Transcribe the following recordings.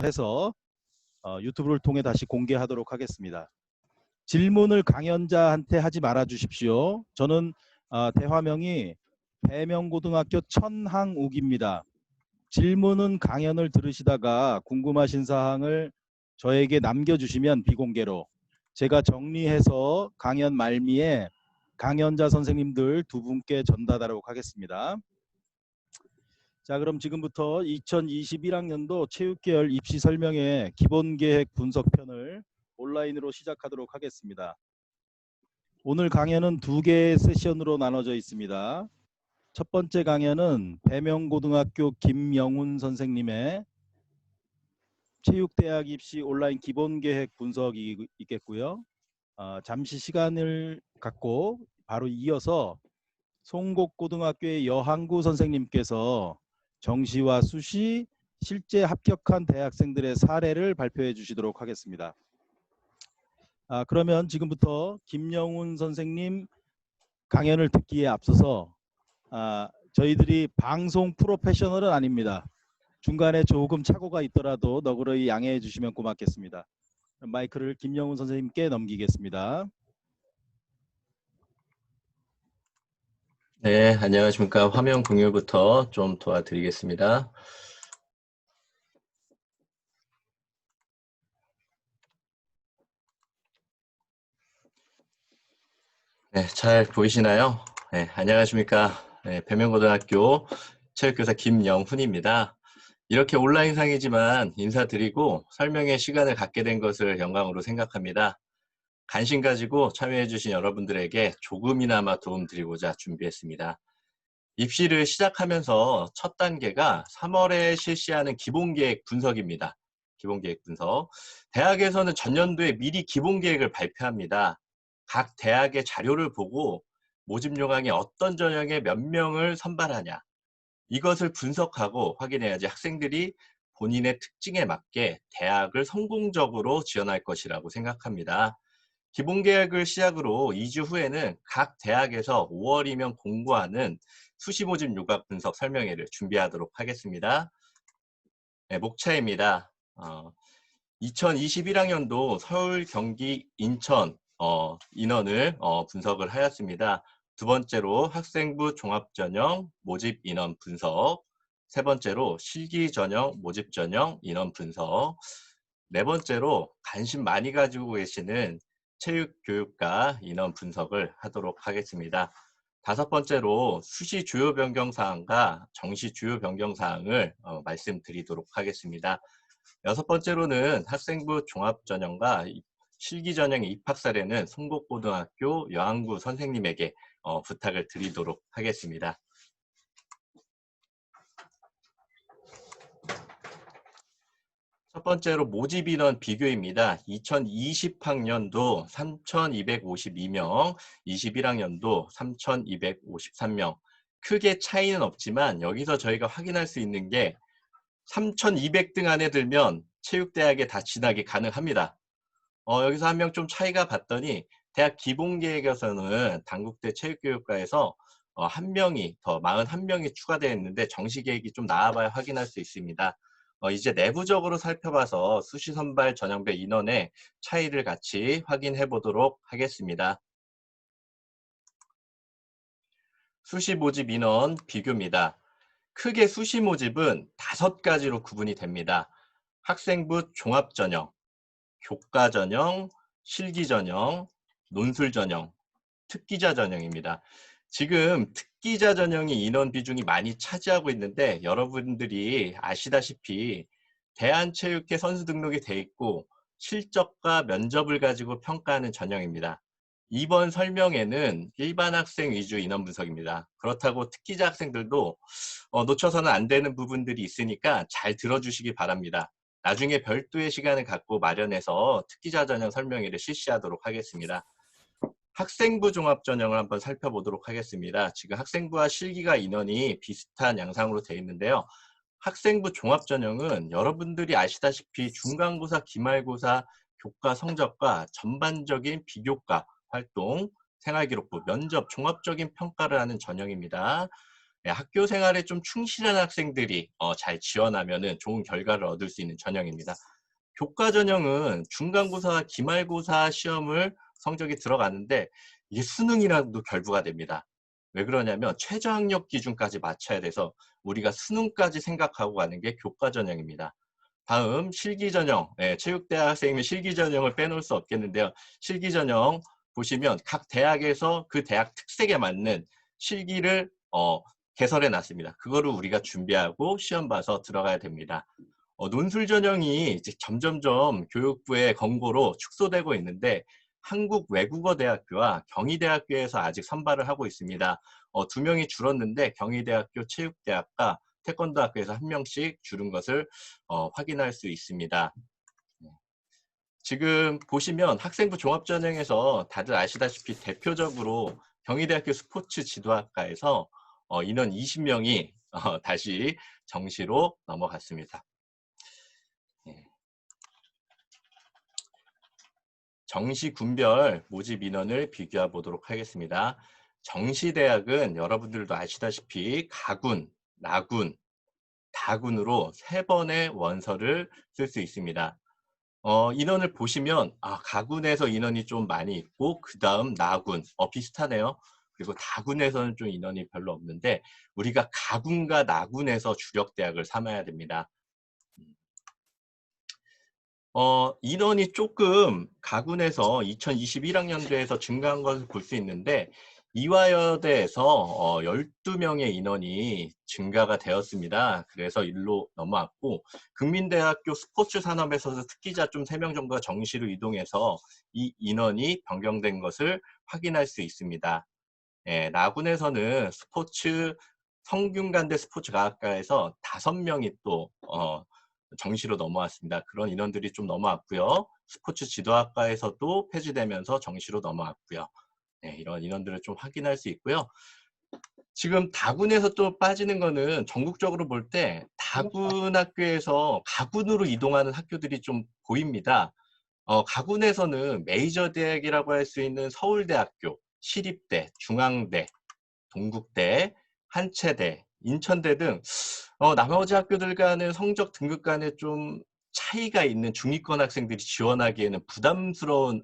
해서 유튜브를 통해 다시 공개하도록 하겠습니다. 질문을 강연자한테 하지 말아 주십시오. 저는 대화명이 배명고등학교 천항욱입니다. 질문은 강연을 들으시다가 궁금하신 사항을 저에게 남겨주시면 비공개로 제가 정리해서 강연 말미에 강연자 선생님들 두 분께 전달하도록 하겠습니다. 자, 그럼 지금부터 2021학년도 체육계열 입시 설명회 기본계획 분석편을 온라인으로 시작하도록 하겠습니다. 오늘 강연은 두 개의 세션으로 나눠져 있습니다. 첫 번째 강연은 배명고등학교 김영훈 선생님의 체육대학 입시 온라인 기본계획 분석이 있겠고요. 잠시 시간을 갖고 바로 이어서 송곡고등학교의 여항구 선생님께서 정시와 수시 실제 합격한 대학생들의 사례를 발표해 주시도록 하겠습니다. 그러면 지금부터 김영훈 선생님 강연을 듣기에 앞서서 저희들이 방송 프로페셔널은 아닙니다. 중간에 조금 착오가 있더라도 너그러이 양해해 주시면 고맙겠습니다. 마이크를 김영훈 선생님께 넘기겠습니다. 네, 안녕하십니까. 화면 공유부터 좀 도와드리겠습니다. 네, 잘 보이시나요? 네, 안녕하십니까. 네, 배명고등학교 체육교사 김영훈입니다. 이렇게 온라인상이지만 인사드리고 설명의 시간을 갖게 된 것을 영광으로 생각합니다. 관심 가지고 참여해주신 여러분들에게 조금이나마 도움드리고자 준비했습니다. 입시를 시작하면서 첫 단계가 3월에 실시하는 기본계획 분석입니다. 기본계획 분석. 대학에서는 전년도에 미리 기본계획을 발표합니다. 각 대학의 자료를 보고 모집 요강에 어떤 전형에 몇 명을 선발하냐. 이것을 분석하고 확인해야지 학생들이 본인의 특징에 맞게 대학을 성공적으로 지원할 것이라고 생각합니다. 기본계획을 시작으로 2주 후에는 각 대학에서 5월이면 공고하는 수시 모집 요강 분석 설명회를 준비하도록 하겠습니다. 네, 목차입니다. 2021학년도 서울, 경기, 인천 인원을 분석을 하였습니다. 두 번째로 학생부 종합전형 모집 인원 분석, 세 번째로 실기전형 모집전형 인원 분석, 네 번째로 관심 많이 가지고 계시는 체육교육과 인원 분석을 하도록 하겠습니다. 다섯 번째로 수시 주요 변경사항과 정시 주요 변경사항을 말씀드리도록 하겠습니다. 여섯 번째로는 학생부 종합전형과 실기전형의 입학 사례는 송곡고등학교 여항구 선생님에게 부탁을 드리도록 하겠습니다. 첫 번째로 모집 인원 비교입니다. 2020학년도 3,252명, 21학년도 3,253명. 크게 차이는 없지만 여기서 저희가 확인할 수 있는 게 3,200등 안에 들면 체육대학에 다 진학이 가능합니다. 여기서 한 명 좀 차이가 봤더니 대학 기본계획에서는 단국대 체육교육과에서 한 명이 더 41명이 추가되어 있는데 정시계획이 좀 나와봐야 확인할 수 있습니다. 이제 내부적으로 살펴봐서 수시 선발 전형별 인원의 차이를 같이 확인해 보도록 하겠습니다. 수시 모집 인원 비교입니다. 크게 수시 모집은 5가지로 구분이 됩니다. 학생부 종합전형, 교과전형, 실기전형, 논술전형, 특기자 전형입니다. 지금 특기자 전형이 인원 비중이 많이 차지하고 있는데 여러분들이 아시다시피 대한체육회 선수 등록이 돼 있고 실적과 면접을 가지고 평가하는 전형입니다. 이번 설명에는 일반 학생 위주 인원 분석입니다. 그렇다고 특기자 학생들도 놓쳐서는 안 되는 부분들이 있으니까 잘 들어주시기 바랍니다. 나중에 별도의 시간을 갖고 마련해서 특기자 전형 설명회를 실시하도록 하겠습니다. 학생부 종합전형을 한번 살펴보도록 하겠습니다. 지금 학생부와 실기가 인원이 비슷한 양상으로 되어 있는데요. 학생부 종합전형은 여러분들이 아시다시피 중간고사, 기말고사, 교과 성적과 전반적인 비교과 활동, 생활기록부, 면접, 종합적인 평가를 하는 전형입니다. 학교 생활에 좀 충실한 학생들이 잘 지원하면은 좋은 결과를 얻을 수 있는 전형입니다. 교과 전형은 중간고사와 기말고사 시험을 성적이 들어가는데 이게 수능이랑도 결부가 됩니다. 왜 그러냐면 최저학력 기준까지 맞춰야 돼서 우리가 수능까지 생각하고 가는 게 교과 전형입니다. 다음 실기전형, 체육대학 학생이면 실기전형을 빼놓을 수 없겠는데요. 실기전형 보시면 각 대학에서 그 대학 특색에 맞는 실기를 개설해 놨습니다. 그거를 우리가 준비하고 시험 봐서 들어가야 됩니다. 논술 전형이 이제 점점점 교육부의 권고로 축소되고 있는데 한국외국어대학교와 경희대학교에서 아직 선발을 하고 있습니다. 2명이 줄었는데 경희대학교 체육대학과 태권도학교에서 1명씩 줄은 것을 확인할 수 있습니다. 지금 보시면 학생부 종합전형에서 다들 아시다시피 대표적으로 경희대학교 스포츠 지도학과에서 인원 20명이 다시 정시로 넘어갔습니다. 정시 군별 모집 인원을 비교해 보도록 하겠습니다. 정시대학은 여러분들도 아시다시피 가군, 나군, 다군으로 3번의 원서를 쓸 수 있습니다. 인원을 보시면 가군에서 인원이 좀 많이 있고 그 다음 나군, 비슷하네요. 그리고 다군에서는 좀 인원이 별로 없는데 우리가 가군과 나군에서 주력대학을 삼아야 됩니다. 인원이 조금 가군에서 2021학년도에서 증가한 것을 볼 수 있는데 이화여대에서 12명의 인원이 증가가 되었습니다. 그래서 일로 넘어왔고 국민대학교 스포츠산업에서도 특기자 좀 3명 정도가 정시로 이동해서 이 인원이 변경된 것을 확인할 수 있습니다. 나군에서는 성균관대 스포츠과학과에서 5명이 또 정시로 넘어왔습니다. 그런 인원들이 좀 넘어왔고요. 스포츠 지도학과에서도 폐지되면서 정시로 넘어왔고요. 이런 인원들을 좀 확인할 수 있고요. 지금 다군에서 또 빠지는 거는 전국적으로 볼 때 다군 학교에서 가군으로 이동하는 학교들이 좀 보입니다. 가군에서는 메이저 대학이라고 할 수 있는 서울대학교, 시립대, 중앙대, 동국대, 한체대, 인천대 등 나머지 학교들과는 성적 등급간에 좀 차이가 있는 중위권 학생들이 지원하기에는 부담스러운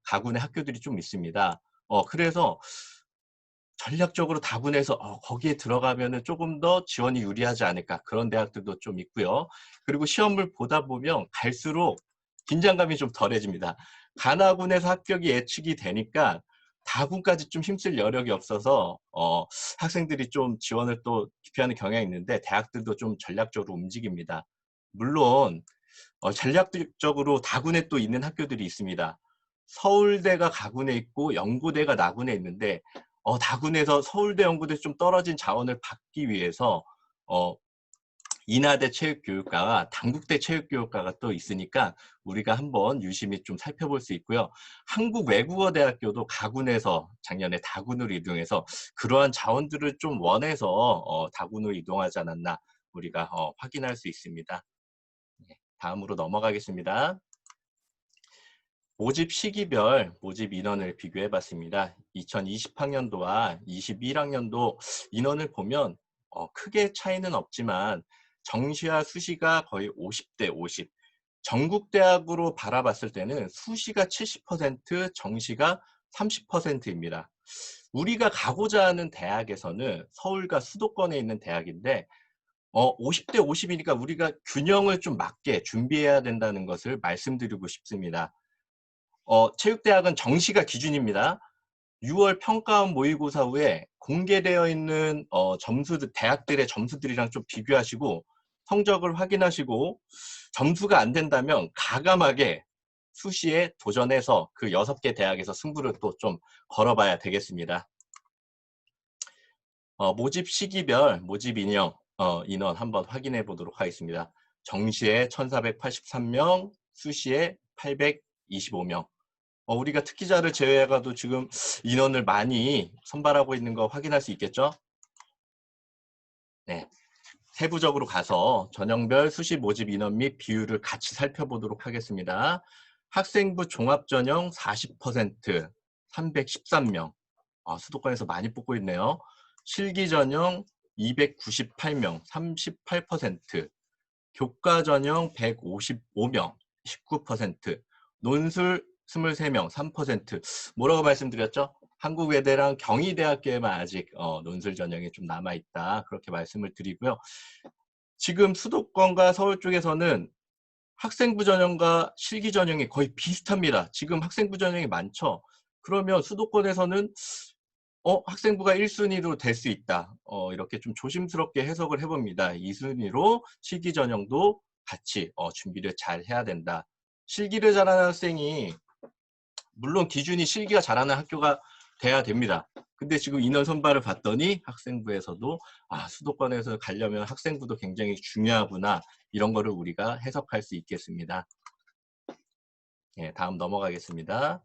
가군의 학교들이 좀 있습니다. 그래서 전략적으로 다군에서 거기에 들어가면은 조금 더 지원이 유리하지 않을까 그런 대학들도 좀 있고요. 그리고 시험을 보다 보면 갈수록 긴장감이 좀 덜해집니다. 가나군에서 합격이 예측이 되니까 다군까지 좀 힘쓸 여력이 없어서 학생들이 좀 지원을 또 기피하는 경향이 있는데 대학들도 좀 전략적으로 움직입니다. 물론 전략적으로 다군에 또 있는 학교들이 있습니다. 서울대가 가군에 있고 연고대가 나군에 있는데 다군에서 서울대 연고대 좀 떨어진 자원을 받기 위해서 인하대 체육교육과와 당국대 체육교육과가 또 있으니까 우리가 한번 유심히 좀 살펴볼 수 있고요. 한국외국어대학교도 가군에서 작년에 다군으로 이동해서 그러한 자원들을 좀 원해서 다군으로 이동하지 않았나 우리가 확인할 수 있습니다. 다음으로 넘어가겠습니다. 모집 시기별 모집 인원을 비교해 봤습니다. 2020학년도와 21학년도 인원을 보면 크게 차이는 없지만 정시와 수시가 거의 50대 50. 전국대학으로 바라봤을 때는 수시가 70%, 정시가 30%입니다. 우리가 가고자 하는 대학에서는 서울과 수도권에 있는 대학인데 50대 50이니까 우리가 균형을 좀 맞게 준비해야 된다는 것을 말씀드리고 싶습니다. 체육대학은 정시가 기준입니다. 6월 평가원 모의고사 후에 공개되어 있는 대학들의 점수들이랑 좀 비교하시고 성적을 확인하시고 점수가 안 된다면 가감하게 수시에 도전해서 그 6개 대학에서 승부를 또 좀 걸어봐야 되겠습니다. 모집 시기별 모집 인원 한번 확인해 보도록 하겠습니다. 정시에 1483명, 수시에 825명. 우리가 특기자를 제외해가도 지금 인원을 많이 선발하고 있는 거 확인할 수 있겠죠? 네. 세부적으로 가서 전형별 수시 모집 인원 및 비율을 같이 살펴보도록 하겠습니다. 학생부 종합전형 40%, 313명. 수도권에서 많이 뽑고 있네요. 실기전형 298명, 38%, 교과 전형 155명, 19%, 논술 23명, 3%. 뭐라고 말씀드렸죠? 한국외대랑 경희대학교에만 아직 논술 전형이 좀 남아있다. 그렇게 말씀을 드리고요. 지금 수도권과 서울 쪽에서는 학생부 전형과 실기 전형이 거의 비슷합니다. 지금 학생부 전형이 많죠. 그러면 수도권에서는 학생부가 1순위로 될 수 있다. 이렇게 좀 조심스럽게 해석을 해봅니다. 2순위로 실기 전형도 같이 준비를 잘 해야 된다. 실기를 잘하는 학생이 물론 기준이 실기가 잘하는 학교가 돼야 됩니다. 근데 지금 인원 선발을 봤더니 학생부에서도 수도권에서 가려면 학생부도 굉장히 중요하구나. 이런 거를 우리가 해석할 수 있겠습니다. 예, 다음 넘어가겠습니다.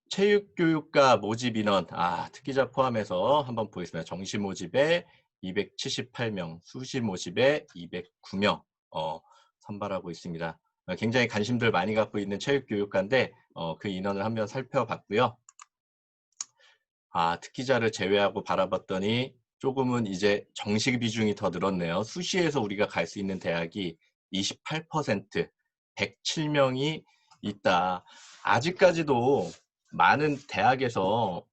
체육교육과 모집 인원, 특기자 포함해서 한번 보겠습니다. 정시 모집에 278명, 수시 모집에 209명 선발하고 있습니다. 굉장히 관심들 많이 갖고 있는 체육교육과인데 그 인원을 한번 살펴봤고요. 특기자를 제외하고 바라봤더니 조금은 이제 정시 비중이 더 늘었네요. 수시에서 우리가 갈 수 있는 대학이 28%, 107명이 있다. 아직까지도 많은 대학에서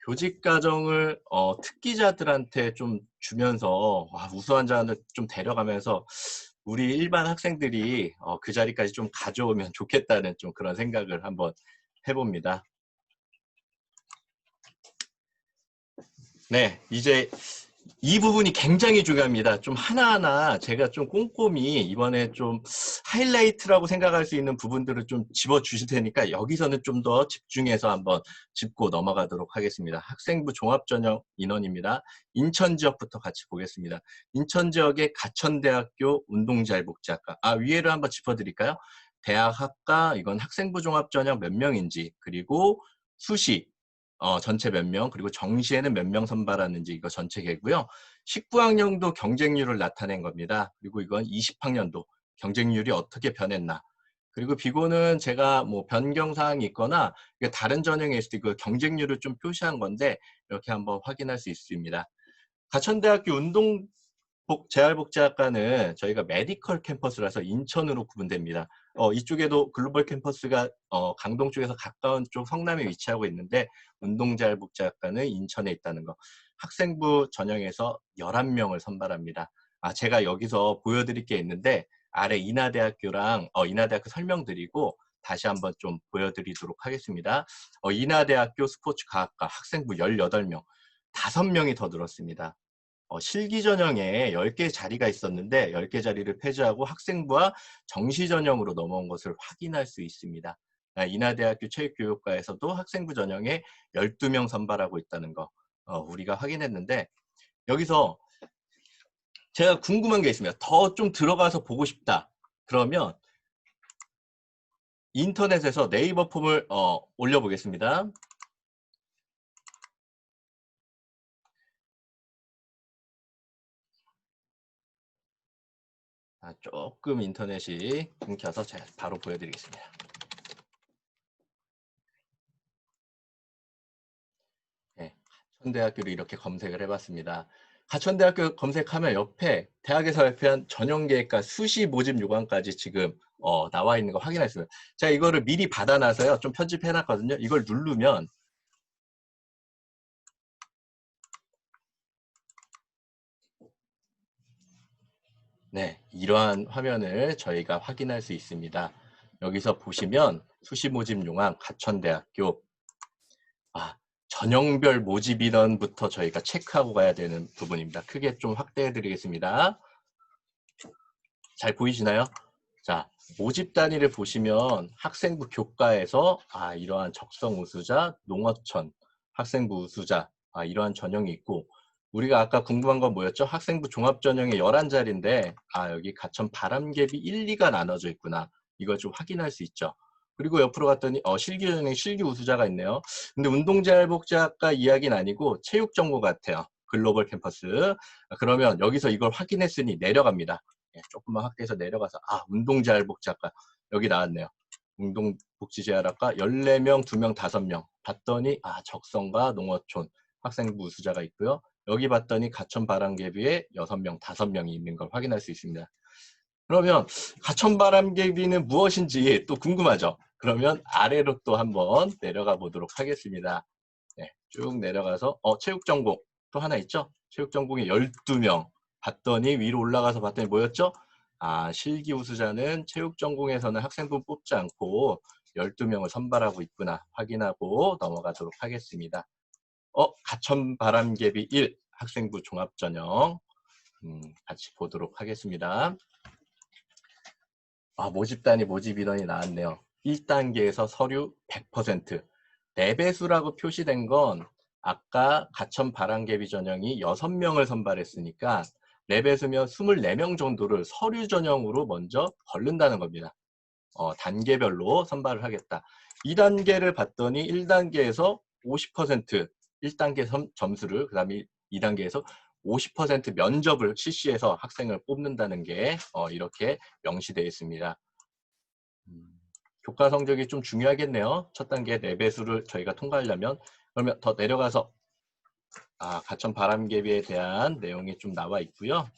교직과정을 특기자들한테 좀 주면서 우수한 자는 좀 데려가면서 우리 일반 학생들이 그 자리까지 좀 가져오면 좋겠다는 좀 그런 생각을 한번 해봅니다. 네, 이제 이 부분이 굉장히 중요합니다. 좀 하나하나 제가 좀 꼼꼼히 이번에 좀 하이라이트라고 생각할 수 있는 부분들을 좀 집어주실 테니까 여기서는 좀 더 집중해서 한번 짚고 넘어가도록 하겠습니다. 학생부 종합전형 인원입니다. 인천 지역부터 같이 보겠습니다. 인천 지역의 가천대학교 운동자율복지학과. 위에를 한번 짚어드릴까요? 대학학과, 이건 학생부 종합전형 몇 명인지, 그리고 수시, 전체 몇 명, 그리고 정시에는 몇 명 선발하는지 이거 전체 개고요. 19학년도 경쟁률을 나타낸 겁니다. 그리고 이건 20학년도 경쟁률이 어떻게 변했나. 그리고 비고는 제가 뭐 변경사항이 있거나 다른 전형에 있을 때 그 경쟁률을 좀 표시한 건데 이렇게 한번 확인할 수 있습니다. 가천대학교 재활복지학과는 저희가 메디컬 캠퍼스라서 인천으로 구분됩니다. 이쪽에도 글로벌 캠퍼스가 강동 쪽에서 가까운 쪽 성남에 위치하고 있는데 운동재활복지학과는 인천에 있다는 거. 학생부 전형에서 11명을 선발합니다. 제가 여기서 보여드릴 게 있는데 아래 인하대학교랑 인하대학교 설명드리고 다시 한번 좀 보여드리도록 하겠습니다. 인하대학교 스포츠과학과 학생부 18명, 5명이 더 늘었습니다. 실기 전형에 10개 자리가 있었는데 10개 자리를 폐지하고 학생부와 정시 전형으로 넘어온 것을 확인할 수 있습니다. 인하대학교 체육교육과에서도 학생부 전형에 12명 선발하고 있다는 거 우리가 확인했는데 여기서 제가 궁금한 게 있습니다. 더 좀 들어가서 보고 싶다. 그러면 인터넷에서 네이버 폼을 올려보겠습니다. 조금 인터넷이 끊겨서 제가 바로 보여드리겠습니다. 네, 가천대학교를 이렇게 검색을 해봤습니다. 가천대학교 검색하면 옆에 대학에서 발표한 전형계획과 수시 모집 요강까지 지금 나와 있는 거 확인했어요. 제가 이거를 미리 받아놔서요. 좀 편집해놨거든요. 이걸 누르면 네, 이러한 화면을 저희가 확인할 수 있습니다. 여기서 보시면 수시 모집 요강 가천대학교 전형별 모집 인원부터 저희가 체크하고 가야 되는 부분입니다. 크게 좀 확대해 드리겠습니다. 잘 보이시나요? 자, 모집 단위를 보시면 학생부 교과에서 이러한 적성 우수자, 농어촌, 학생부 우수자 이러한 전형이 있고 우리가 아까 궁금한 건 뭐였죠? 학생부 종합전형의 11자리인데 여기 가천 바람개비 1, 2가 나눠져 있구나. 이걸 좀 확인할 수 있죠. 그리고 옆으로 갔더니 실기 전형에 실기 우수자가 있네요. 근데 운동자활복지학과 이야기는 아니고 체육정보 같아요. 글로벌 캠퍼스. 그러면 여기서 이걸 확인했으니 내려갑니다. 조금만 확대해서 내려가서 운동자활복지학과 여기 나왔네요. 운동복지재활학과 14명, 2명, 5명 봤더니 적성과 농어촌 학생부 우수자가 있고요. 여기 봤더니 가천 바람개비에 6명, 5명이 있는 걸 확인할 수 있습니다. 그러면 가천 바람개비는 무엇인지 또 궁금하죠? 그러면 아래로 또 한번 내려가 보도록 하겠습니다. 네, 쭉 내려가서 체육전공 또 하나 있죠? 체육전공에 12명 봤더니 위로 올라가서 봤더니 뭐였죠? 실기 우수자는 체육전공에서는 학생부 뽑지 않고 12명을 선발하고 있구나 확인하고 넘어가도록 하겠습니다. 가천 바람개비 1 학생부 종합전형 같이 보도록 하겠습니다. 모집단위 모집 인원이 나왔네요. 1단계에서 서류 100%. 4배수라고 표시된 건 아까 가천 바람개비 전형이 6명을 선발했으니까 4배수면 24명 정도를 서류 전형으로 먼저 걸른다는 겁니다. 단계별로 선발을 하겠다. 2단계를 봤더니 1단계에서 50% 1단계 점수를 그 다음에 2단계에서 50% 면접을 실시해서 학생을 뽑는다는 게 이렇게 명시되어 있습니다. 교과 성적이 좀 중요하겠네요. 첫 단계 4배수를 저희가 통과하려면. 그러면 더 내려가서 가천 바람개비에 대한 내용이 좀 나와 있고요.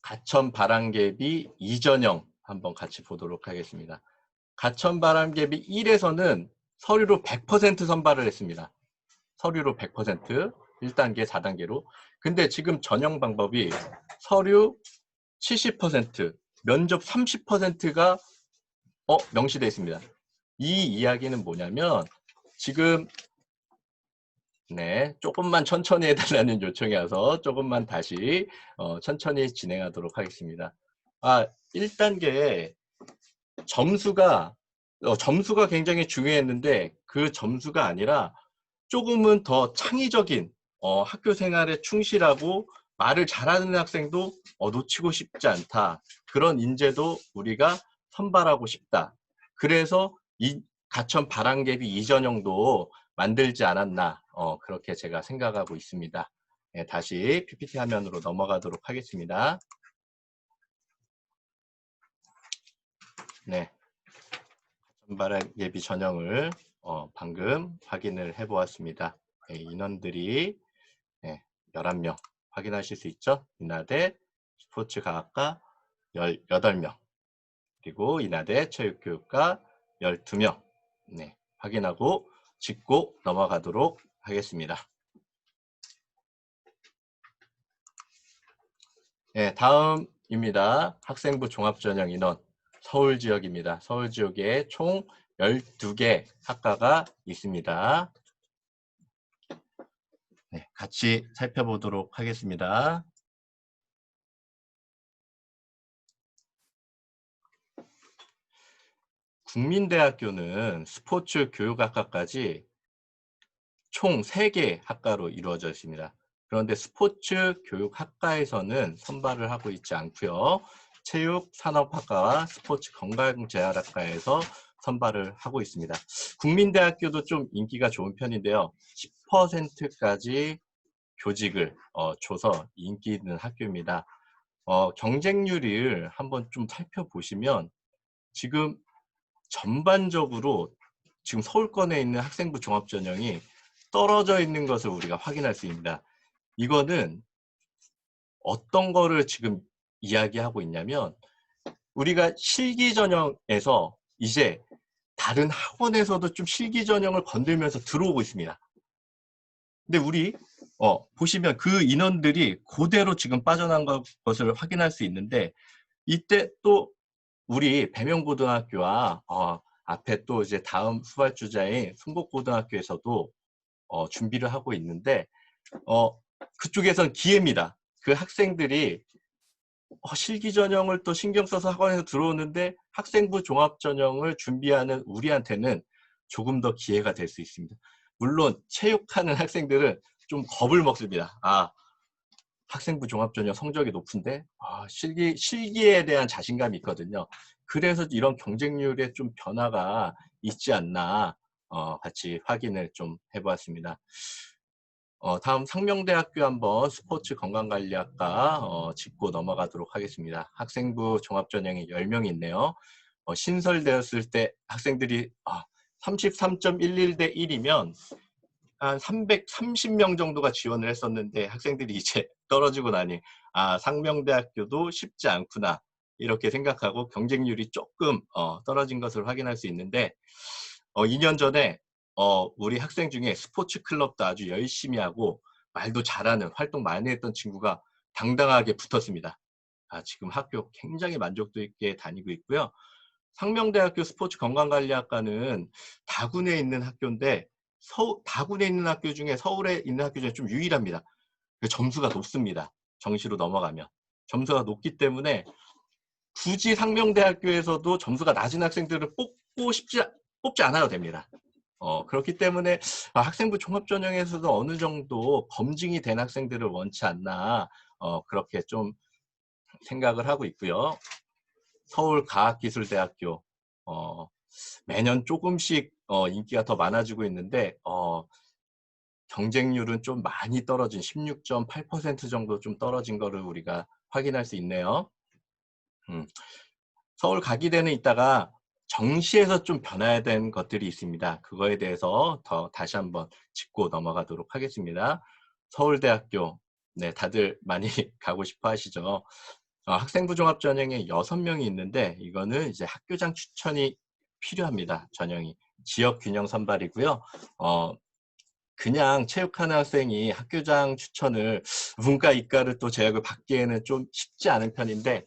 가천 바람개비 2전형 한번 같이 보도록 하겠습니다. 가천 바람개비 1에서는 서류로 100% 선발을 했습니다. 서류로 100%, 1단계, 4단계로. 근데 지금 전형 방법이 서류 70%, 면접 30%가 명시되어 있습니다. 이 이야기는 뭐냐면 지금 조금만 천천히 해달라는 요청이 와서 조금만 다시 천천히 진행하도록 하겠습니다. 1단계에 점수가 굉장히 중요했는데 그 점수가 아니라 조금은 더 창의적인 학교 생활에 충실하고 말을 잘하는 학생도 놓치고 싶지 않다. 그런 인재도 우리가 선발하고 싶다. 그래서 이 가천 바람개비 2전형도 만들지 않았나 그렇게 제가 생각하고 있습니다. 다시 PPT 화면으로 넘어가도록 하겠습니다. 가천 바람개비 전형을 방금 확인을 해보았습니다. 인원들이 11명 확인하실 수 있죠? 인하대 스포츠과학과 18명 그리고 인하대 체육교육과 12명 확인하고 짚고 넘어가도록 하겠습니다. 다음입니다. 학생부 종합전형 인원 서울지역입니다. 서울지역에 총 12개 학과가 있습니다. 같이 살펴보도록 하겠습니다. 국민대학교는 스포츠 교육학과까지 총 3개 학과로 이루어져 있습니다. 그런데 스포츠 교육학과에서는 선발을 하고 있지 않고요. 체육산업학과와 스포츠 건강재활학과에서 선발을 하고 있습니다. 국민대학교도 좀 인기가 좋은 편인데요. 10%까지 교직을 줘서 인기 있는 학교입니다. 경쟁률을 한번 좀 살펴보시면 지금 전반적으로 지금 서울권에 있는 학생부 종합전형이 떨어져 있는 것을 우리가 확인할 수 있습니다. 이거는 어떤 거를 지금 이야기하고 있냐면 우리가 실기 전형에서 이제 다른 학원에서도 좀 실기 전형을 건들면서 들어오고 있습니다. 근데 우리 보시면 그 인원들이 그대로 지금 빠져난 것을 확인할 수 있는데 이때 또 우리 배명고등학교와 앞에 또 이제 다음 후발주자인 순복고등학교에서도 준비를 하고 있는데 그쪽에선 기회입니다. 그 학생들이 실기 전형을 또 신경 써서 학원에서 들어오는데 학생부 종합 전형을 준비하는 우리한테는 조금 더 기회가 될 수 있습니다. 물론 체육하는 학생들은 좀 겁을 먹습니다. 학생부 종합 전형 성적이 높은데 실기에 대한 자신감이 있거든요. 그래서 이런 경쟁률에 좀 변화가 있지 않나 같이 확인을 좀 해보았습니다. 다음 상명대학교 한번 스포츠 건강관리학과 짚고 넘어가도록 하겠습니다. 학생부 종합전형이 10명이 있네요. 신설되었을 때 학생들이 33.11 대 1이면 한 330명 정도가 지원을 했었는데 학생들이 이제 떨어지고 나니 상명대학교도 쉽지 않구나 이렇게 생각하고 경쟁률이 조금 떨어진 것을 확인할 수 있는데 2년 전에 우리 학생 중에 스포츠 클럽도 아주 열심히 하고 말도 잘하는 활동 많이 했던 친구가 당당하게 붙었습니다. 지금 학교 굉장히 만족도 있게 다니고 있고요. 상명대학교 스포츠 건강관리학과는 다군에 있는 학교인데 다군에 있는 학교 중에 서울에 있는 학교 중에 좀 유일합니다. 점수가 높습니다. 정시로 넘어가면. 점수가 높기 때문에 굳이 상명대학교에서도 점수가 낮은 학생들을 뽑지 않아도 됩니다. 그렇기 때문에 학생부 종합전형에서도 어느 정도 검증이 된 학생들을 원치 않나 그렇게 좀 생각을 하고 있고요. 서울과학기술대학교 매년 조금씩 인기가 더 많아지고 있는데 경쟁률은 좀 많이 떨어진 16.8% 정도 좀 떨어진 거를 우리가 확인할 수 있네요. 서울과기대는 이따가 정시에서 좀 변화된 것들이 있습니다. 그거에 대해서 다시 한번 짚고 넘어가도록 하겠습니다. 서울대학교, 네, 다들 많이 가고 싶어 하시죠. 학생부 종합전형에 6명이 있는데 이거는 이제 학교장 추천이 필요합니다. 전형이 지역 균형 선발이고요. 그냥 체육하는 학생이 학교장 추천을 문과 이과를 또 제약을 받기에는 좀 쉽지 않은 편인데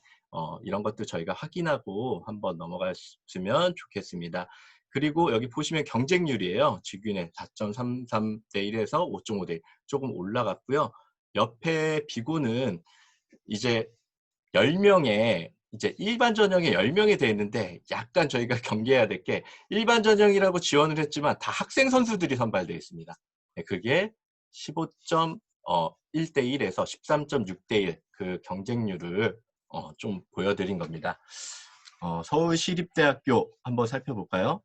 이런 것도 저희가 확인하고 한번 넘어갔으면 좋겠습니다. 그리고 여기 보시면 경쟁률이에요. 직윤에 4.33 대 1에서 5.5 대 1 조금 올라갔고요. 옆에 비고는 이제 10명에 이제 일반 전형에 10명이 돼 있는데 약간 저희가 경계해야 될 게 일반 전형이라고 지원을 했지만 다 학생 선수들이 선발되어 있습니다. 그게 15.1 대 1에서 13.6 대 1 그 경쟁률을 좀 보여드린 겁니다. 서울시립대학교 한번 살펴볼까요?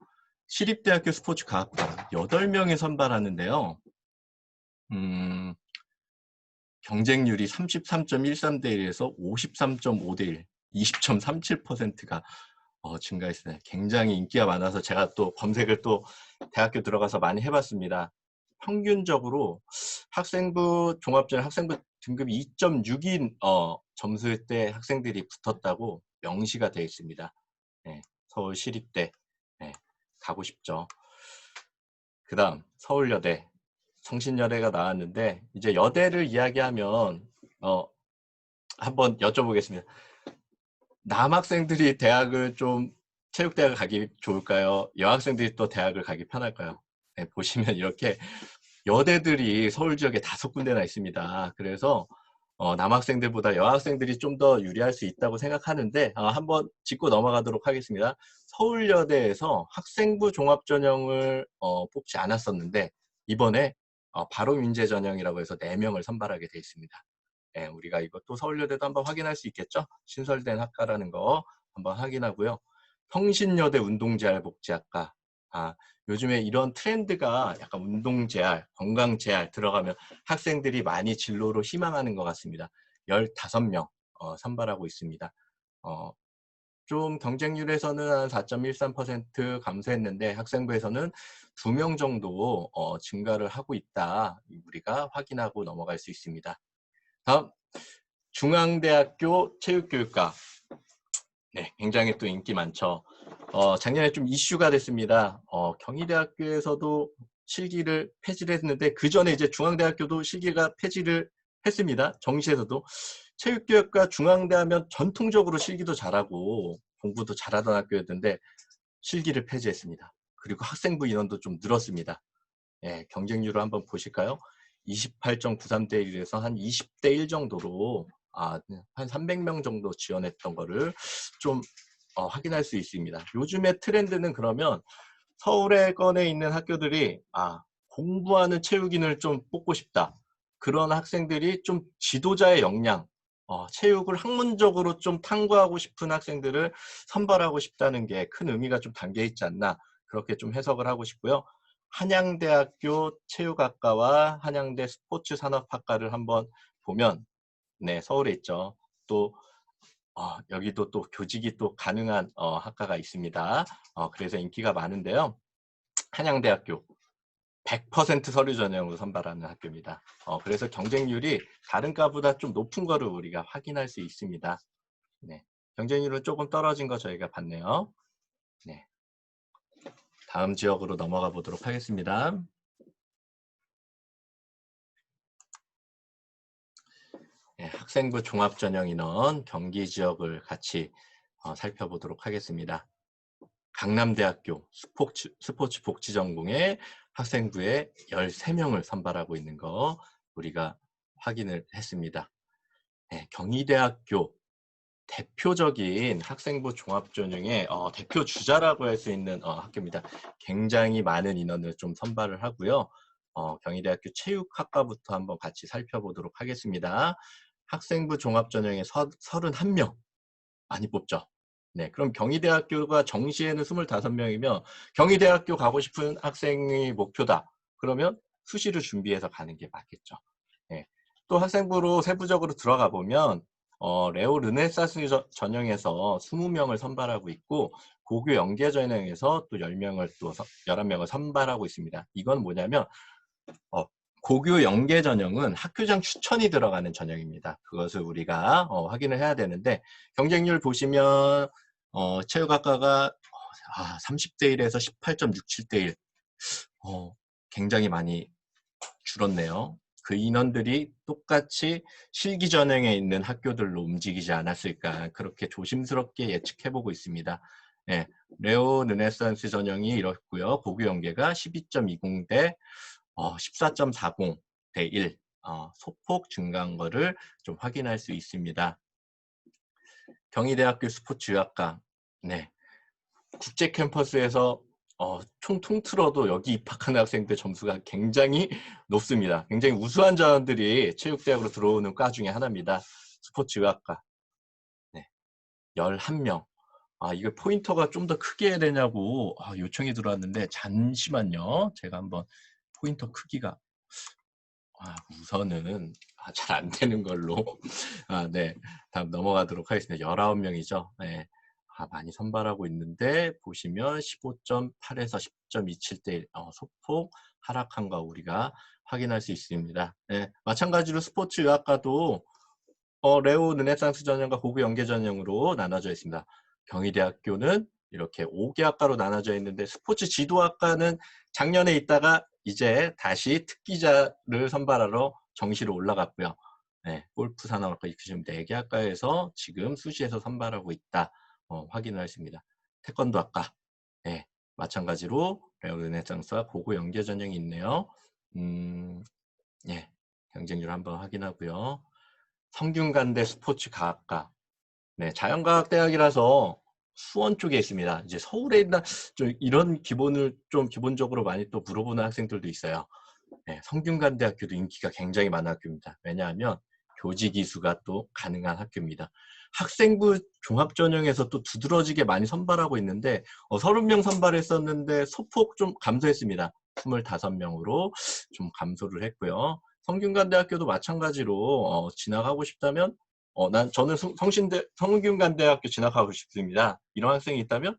시립대학교 스포츠과학과 8명이 선발하는데요. 경쟁률이 33.13 대 1에서 53.5 대 1, 20.37%가 증가했어요. 굉장히 인기가 많아서 제가 또 검색을 또 대학교 들어가서 많이 해봤습니다. 평균적으로 학생부 종합전 학생부 등급이 2.6인 점수일 때 학생들이 붙었다고 명시가 되어 있습니다. 네, 서울시립대 가고 싶죠. 그 다음 서울여대 성신여대가 나왔는데 이제 여대를 이야기하면 한번 여쭤보겠습니다. 남학생들이 대학을 좀 체육대학을 가기 좋을까요? 여학생들이 또 대학을 가기 편할까요? 네, 보시면 이렇게 여대들이 서울 지역에 5군데나 있습니다. 그래서 남학생들보다 여학생들이 좀 더 유리할 수 있다고 생각하는데 한번 짚고 넘어가도록 하겠습니다. 서울여대에서 학생부 종합전형을 뽑지 않았었는데 이번에 바로 민재 전형이라고 해서 4명을 선발하게 돼 있습니다. 네, 우리가 이것도 서울여대도 한번 확인할 수 있겠죠? 신설된 학과라는 거 한번 확인하고요. 평신여대 운동재활복지학과 요즘에 이런 트렌드가 약간 운동재활, 건강재활 들어가면 학생들이 많이 진로로 희망하는 것 같습니다. 15명 선발하고 있습니다. 좀 경쟁률에서는 한 4.13% 감소했는데 학생부에서는 2명 정도 증가를 하고 있다. 우리가 확인하고 넘어갈 수 있습니다. 다음 중앙대학교 체육교육과 네, 굉장히 또 인기 많죠. 작년에 좀 이슈가 됐습니다. 경희대학교에서도 실기를 폐지를 했는데 그 전에 이제 중앙대학교도 실기가 폐지를 했습니다. 정시에서도 체육교육과 중앙대 하면 전통적으로 실기도 잘하고 공부도 잘하던 학교였는데 실기를 폐지했습니다. 그리고 학생부 인원도 좀 늘었습니다. 예, 경쟁률을 한번 보실까요? 28.93 대 1에서 한 20 대 1 정도로 한 300명 정도 지원했던 거를 좀 확인할 수 있습니다. 요즘의 트렌드는 그러면 서울에 건에 있는 학교들이 공부하는 체육인을 좀 뽑고 싶다. 그런 학생들이 좀 지도자의 역량, 체육을 학문적으로 좀 탐구하고 싶은 학생들을 선발하고 싶다는 게 큰 의미가 좀 담겨 있지 않나 그렇게 좀 해석을 하고 싶고요. 한양대학교 체육학과와 한양대 스포츠산업학과를 한번 보면, 네, 서울에 있죠. 또 여기도 또 교직이 또 가능한 학과가 있습니다. 그래서 인기가 많은데요. 한양대학교 100% 서류 전형으로 선발하는 학교입니다. 그래서 경쟁률이 다른 과보다 좀 높은 거를 우리가 확인할 수 있습니다. 네, 경쟁률은 조금 떨어진 거 저희가 봤네요. 네, 다음 지역으로 넘어가 보도록 하겠습니다. 네, 학생부 종합전형인원 경기 지역을 같이 살펴보도록 하겠습니다. 강남대학교 스포츠 복지전공의 학생부에 13명을 선발하고 있는 거 우리가 확인을 했습니다. 네, 경희대학교 대표적인 학생부 종합전형의 대표 주자라고 할 수 있는 학교입니다. 굉장히 많은 인원을 좀 선발을 하고요. 경희대학교 체육학과부터 한번 같이 살펴보도록 하겠습니다. 학생부 종합전형에 31명 많이 뽑죠. 네, 그럼 경희대학교가 정시에는 25명이면 경희대학교 가고 싶은 학생의 목표다. 그러면 수시를 준비해서 가는 게 맞겠죠. 네, 또 학생부로 세부적으로 들어가 보면 레오 르네상스 전형에서 20명을 선발하고 있고 고교 연계 전형에서 또 10명을 또 11명을 선발하고 있습니다. 이건 뭐냐면 고교 연계 전형은 학교장 추천이 들어가는 전형입니다. 그것을 우리가 확인을 해야 되는데 경쟁률 보시면 체육학과가 30대 1에서 18.67대 1 굉장히 많이 줄었네요. 그 인원들이 똑같이 실기 전형에 있는 학교들로 움직이지 않았을까 그렇게 조심스럽게 예측해보고 있습니다. 네, 레오 르네상스 전형이 이렇고요. 고교 연계가 12.20대 14.40 대 1 소폭 증가한 거를 좀 확인할 수 있습니다. 경희대학교 스포츠학과 네, 국제 캠퍼스에서 총 통틀어도 여기 입학하는 학생들 점수가 굉장히 높습니다. 굉장히 우수한 자원들이 체육대학으로 들어오는 과 중에 하나입니다. 스포츠학과 네, 11명. 이거 포인터가 좀 더 크게 해야 되냐고 요청이 들어왔는데 잠시만요. 제가 한번 포인터 크기가 우선은 잘 안 되는 걸로 네, 다음 넘어가도록 하겠습니다. 19명이죠. 네. 많이 선발하고 있는데 보시면 15.8에서 10.27대 1 소폭 하락한 거 우리가 확인할 수 있습니다. 네. 마찬가지로 스포츠 의학과도 레오 르네상스 전형과 고교 연계 전형으로 나눠져 있습니다. 경희대학교는 이렇게 5개 학과로 나눠져 있는데 스포츠 지도학과는 작년에 있다가 이제 다시 특기자를 선발하러 정시로 올라갔고요. 네, 골프 산업학과 지금 4개 학과에서 지금 수시에서 선발하고 있다. 확인을 했습니다. 태권도학과 네, 마찬가지로 레오 르네상스와 고교 연계 전형이 있네요. 예, 경쟁률 한번 확인하고요. 성균관대 스포츠과학과 네, 자연과학대학이라서 수원 쪽에 있습니다. 이제 서울에 있나 좀 이런 기본을 좀 기본적으로 많이 또 물어보는 학생들도 있어요. 네, 성균관대학교도 인기가 굉장히 많은 학교입니다. 왜냐하면 교직 이수가 또 가능한 학교입니다. 학생부 종합전형에서 또 두드러지게 많이 선발하고 있는데 30명 선발했었는데 소폭 좀 감소했습니다. 25명으로 좀 감소를 했고요. 성균관대학교도 마찬가지로 진학하고 싶다면 저는 성균관대학교 진학하고 싶습니다. 이런 학생이 있다면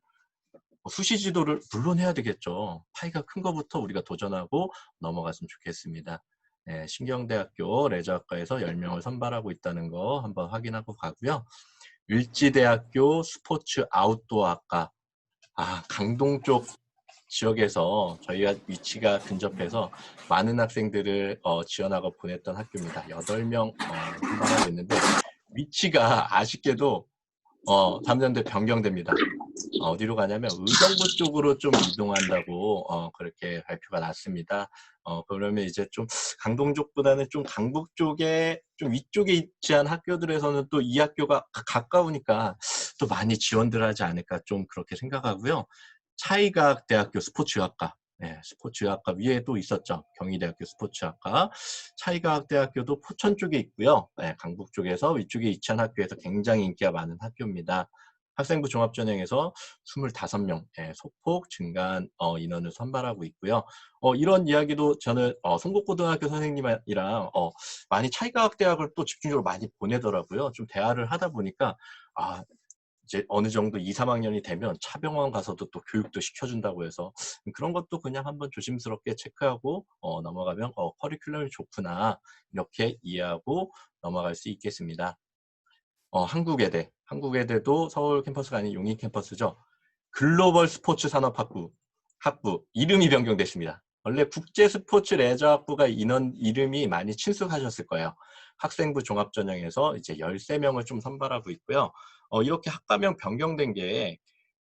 수시 지도를 물론 해야 되겠죠. 파이가 큰 것부터 우리가 도전하고 넘어갔으면 좋겠습니다. 네, 신경대학교 레저학과에서 10명을 선발하고 있다는 거 한번 확인하고 가고요. 을지대학교 스포츠 아웃도어학과 강동 쪽 지역에서 저희가 위치가 근접해서 많은 학생들을 지원하고 보냈던 학교입니다. 8명 선발하고 있는데 위치가 아쉽게도 담전대 변경됩니다. 어디로 가냐면 의정부 쪽으로 좀 이동한다고 그렇게 발표가 났습니다. 그러면 이제 좀 강동 쪽보다는 좀 강북 쪽에 좀 위쪽에 위치한 학교들에서는 또 이 학교가 가까우니까 또 많이 지원들 하지 않을까 좀 그렇게 생각하고요. 차이과학대학교 스포츠학과 네, 스포츠학과 위에도 있었죠. 경희대학교 스포츠학과 차이과학대학교도 포천 쪽에 있고요. 네, 강북 쪽에서 위쪽에 위치한 학교에서 굉장히 인기가 많은 학교입니다. 학생부 종합전형에서 25명 소폭 증가한 인원을 선발하고 있고요. 이런 이야기도 저는 송곡고등학교 선생님이랑 많이 차이과학대학을 또 집중적으로 많이 보내더라고요. 좀 대화를 하다 보니까 이제 어느 정도 2, 3학년이 되면 차병원 가서도 또 교육도 시켜준다고 해서 그런 것도 그냥 한번 조심스럽게 체크하고 넘어가면 커리큘럼이 좋구나 이렇게 이해하고 넘어갈 수 있겠습니다. 한국외대도 서울 캠퍼스가 아닌 용인 캠퍼스죠. 글로벌 스포츠 산업학부 이름이 변경됐습니다. 원래 국제스포츠레저학부가 이름이 많이 친숙하셨을 거예요. 학생부 종합전형에서 이제 13명을 좀 선발하고 있고요. 이렇게 학과명 변경된 게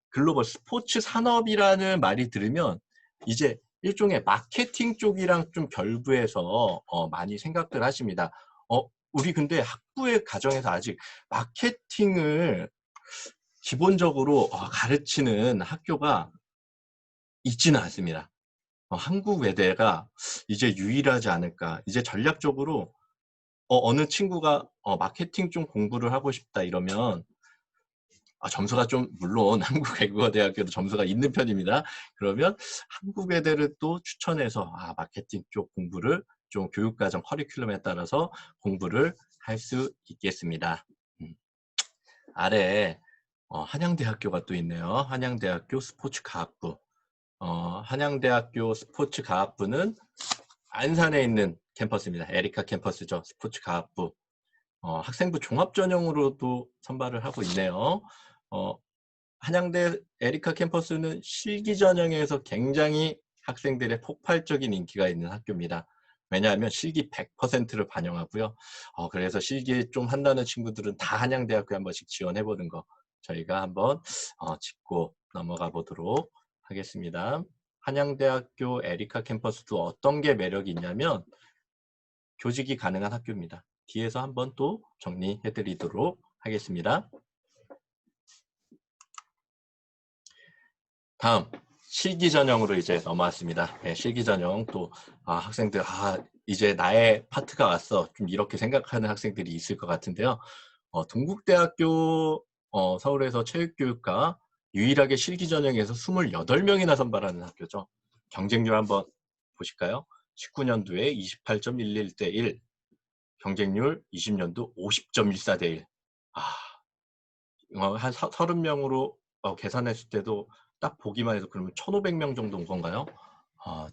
글로벌 스포츠 산업이라는 말이 들으면 이제 일종의 마케팅 쪽이랑 좀 결부해서 많이 생각들 하십니다. 우리 근데 학부의 과정에서 아직 마케팅을 기본적으로 가르치는 학교가 있지는 않습니다. 한국 외대가 이제 유일하지 않을까. 이제 전략적으로 어느 친구가 마케팅 좀 공부를 하고 싶다 이러면 점수가 좀 물론 한국외국어대학교도 점수가 있는 편입니다. 그러면 한국외대를 또 추천해서 마케팅 쪽 공부를 좀 교육과정 커리큘럼에 따라서 공부를 할 수 있겠습니다. 아래 한양대학교가 또 있네요. 한양대학교 스포츠과학부. 한양대학교 스포츠과학부는 안산에 있는 캠퍼스입니다. 에리카 캠퍼스죠. 스포츠과학부. 학생부 종합전형으로도 선발을 하고 있네요. 한양대 에리카 캠퍼스는 실기전형에서 굉장히 학생들의 폭발적인 인기가 있는 학교입니다. 왜냐하면 실기 100%를 반영하고요. 그래서 실기 좀 한다는 친구들은 다 한양대학교에 한 번씩 지원해보는 거 저희가 한번 짚고 넘어가 보도록 하겠습니다. 한양대학교 에리카 캠퍼스도 어떤 게 매력이 있냐면 교직이 가능한 학교입니다. 뒤에서 한번 또 정리해 드리도록 하겠습니다. 다음 실기 전형으로 이제 넘어왔습니다. 실기 전형 또 학생들 이제 나의 파트가 왔어 좀 이렇게 생각하는 학생들이 있을 것 같은데요. 동국대학교 서울에서 체육교육과 유일하게 실기 전형에서 28명이나 선발하는 학교죠. 경쟁률 한번 보실까요? 19년도에 28.11대 1, 경쟁률 20년도 50.14대 1. 한 30명으로 계산했을 때도 딱 보기만 해도 그러면 1,500명 정도 온 건가요?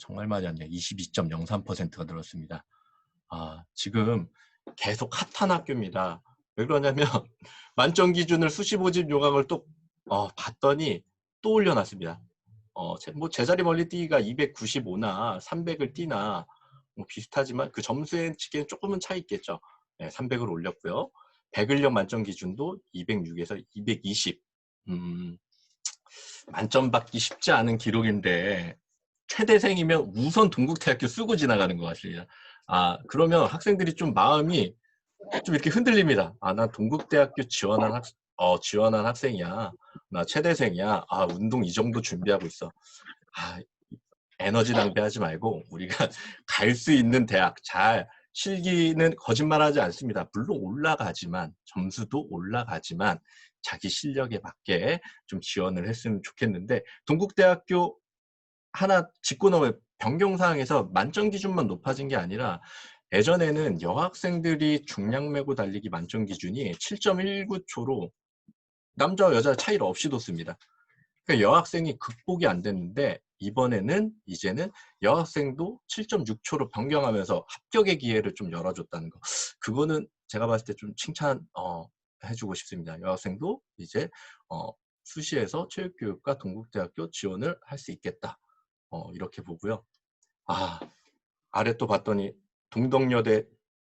정말 많이 왔네요. 22.03%가 늘었습니다. 지금 계속 핫한 학교입니다. 왜 그러냐면 만점 기준을 수시 모집 요강을 또 봤더니 또 올려놨습니다. 뭐 제자리 멀리 뛰기가 295나 300을 뛰나 뭐 비슷하지만 그 점수의 치기엔 조금은 차이 있겠죠. 300을 올렸고요. 백을력 만점 기준도 206에서 220. 만점 받기 쉽지 않은 기록인데 최대생이면 우선 동국대학교 쓰고 지나가는 것 같습니다. 그러면 학생들이 좀 마음이 좀 이렇게 흔들립니다. 난 동국대학교 지원한 학생이야. 나 최대생이야. 운동 이 정도 준비하고 있어. 에너지 낭비하지 말고 우리가 갈 수 있는 대학 실기는 거짓말하지 않습니다. 물론 올라가지만 점수도 올라가지만 자기 실력에 맞게 좀 지원을 했으면 좋겠는데 동국대학교 하나 짚고 넘어요. 변경사항에서 만점 기준만 높아진 게 아니라 예전에는 여학생들이 중량 메고 달리기 만점 기준이 7.19초로 남자와 여자 차이를 없이 뒀습니다. 그러니까 여학생이 극복이 안 됐는데 이제는 여학생도 7.6초로 변경하면서 합격의 기회를 좀 열어줬다는 거. 그거는 제가 봤을 때 좀 해주고 싶습니다. 여학생도 이제 수시에서 체육교육과 동국대학교 지원을 할 수 있겠다. 이렇게 보고요. 아래 또 봤더니 동덕여대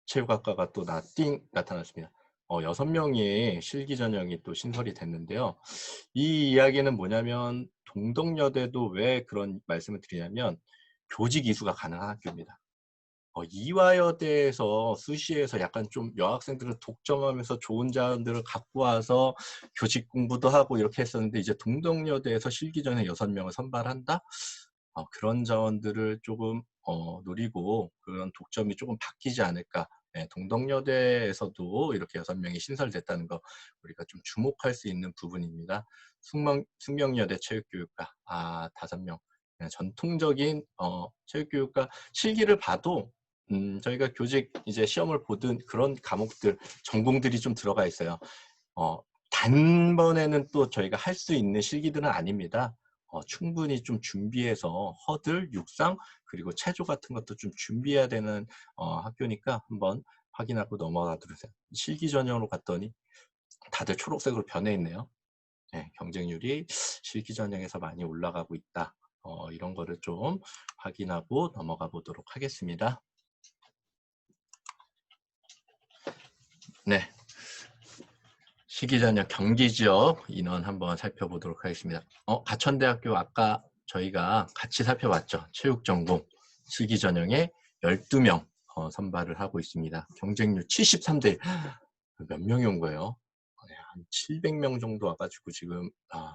체육학과가 또 나타났습니다. 6명의 실기 전형이 또 신설이 됐는데요. 이 이야기는 뭐냐면 동덕여대도 왜 그런 말씀을 드리냐면 교직 이수가 가능한 학교입니다. 이화여대에서 수시에서 약간 좀 여학생들을 독점하면서 좋은 자원들을 갖고 와서 교직 공부도 하고 이렇게 했었는데 이제 동덕여대에서 실기 전형 6명을 선발한다? 그런 자원들을 조금 노리고 그런 독점이 조금 바뀌지 않을까 네, 동덕여대에서도 이렇게 6명이 신설됐다는 거 우리가 좀 주목할 수 있는 부분입니다. 숙명여대 체육교육과 5명. 전통적인 체육교육과 실기를 봐도 저희가 교직 이제 시험을 보든 그런 과목들, 전공들이 좀 들어가 있어요. 단번에는 또 저희가 할 수 있는 실기들은 아닙니다. 충분히 좀 준비해서 허들, 육상, 그리고 체조 같은 것도 좀 준비해야 되는 학교니까 한번 확인하고 넘어가도록 해요. 실기 전형으로 갔더니 다들 초록색으로 변해 있네요. 네, 경쟁률이 실기 전형에서 많이 올라가고 있다. 이런 거를 좀 확인하고 넘어가 보도록 하겠습니다. 네. 시기 전형 경기 지역 인원 한번 살펴보도록 하겠습니다. 가천대학교 아까 저희가 같이 살펴봤죠. 체육 전공 시기 전형에 12명 선발을 하고 있습니다. 경쟁률 73대 1. 몇 명이 온 거예요? 네, 한 700명 정도 와가지고 지금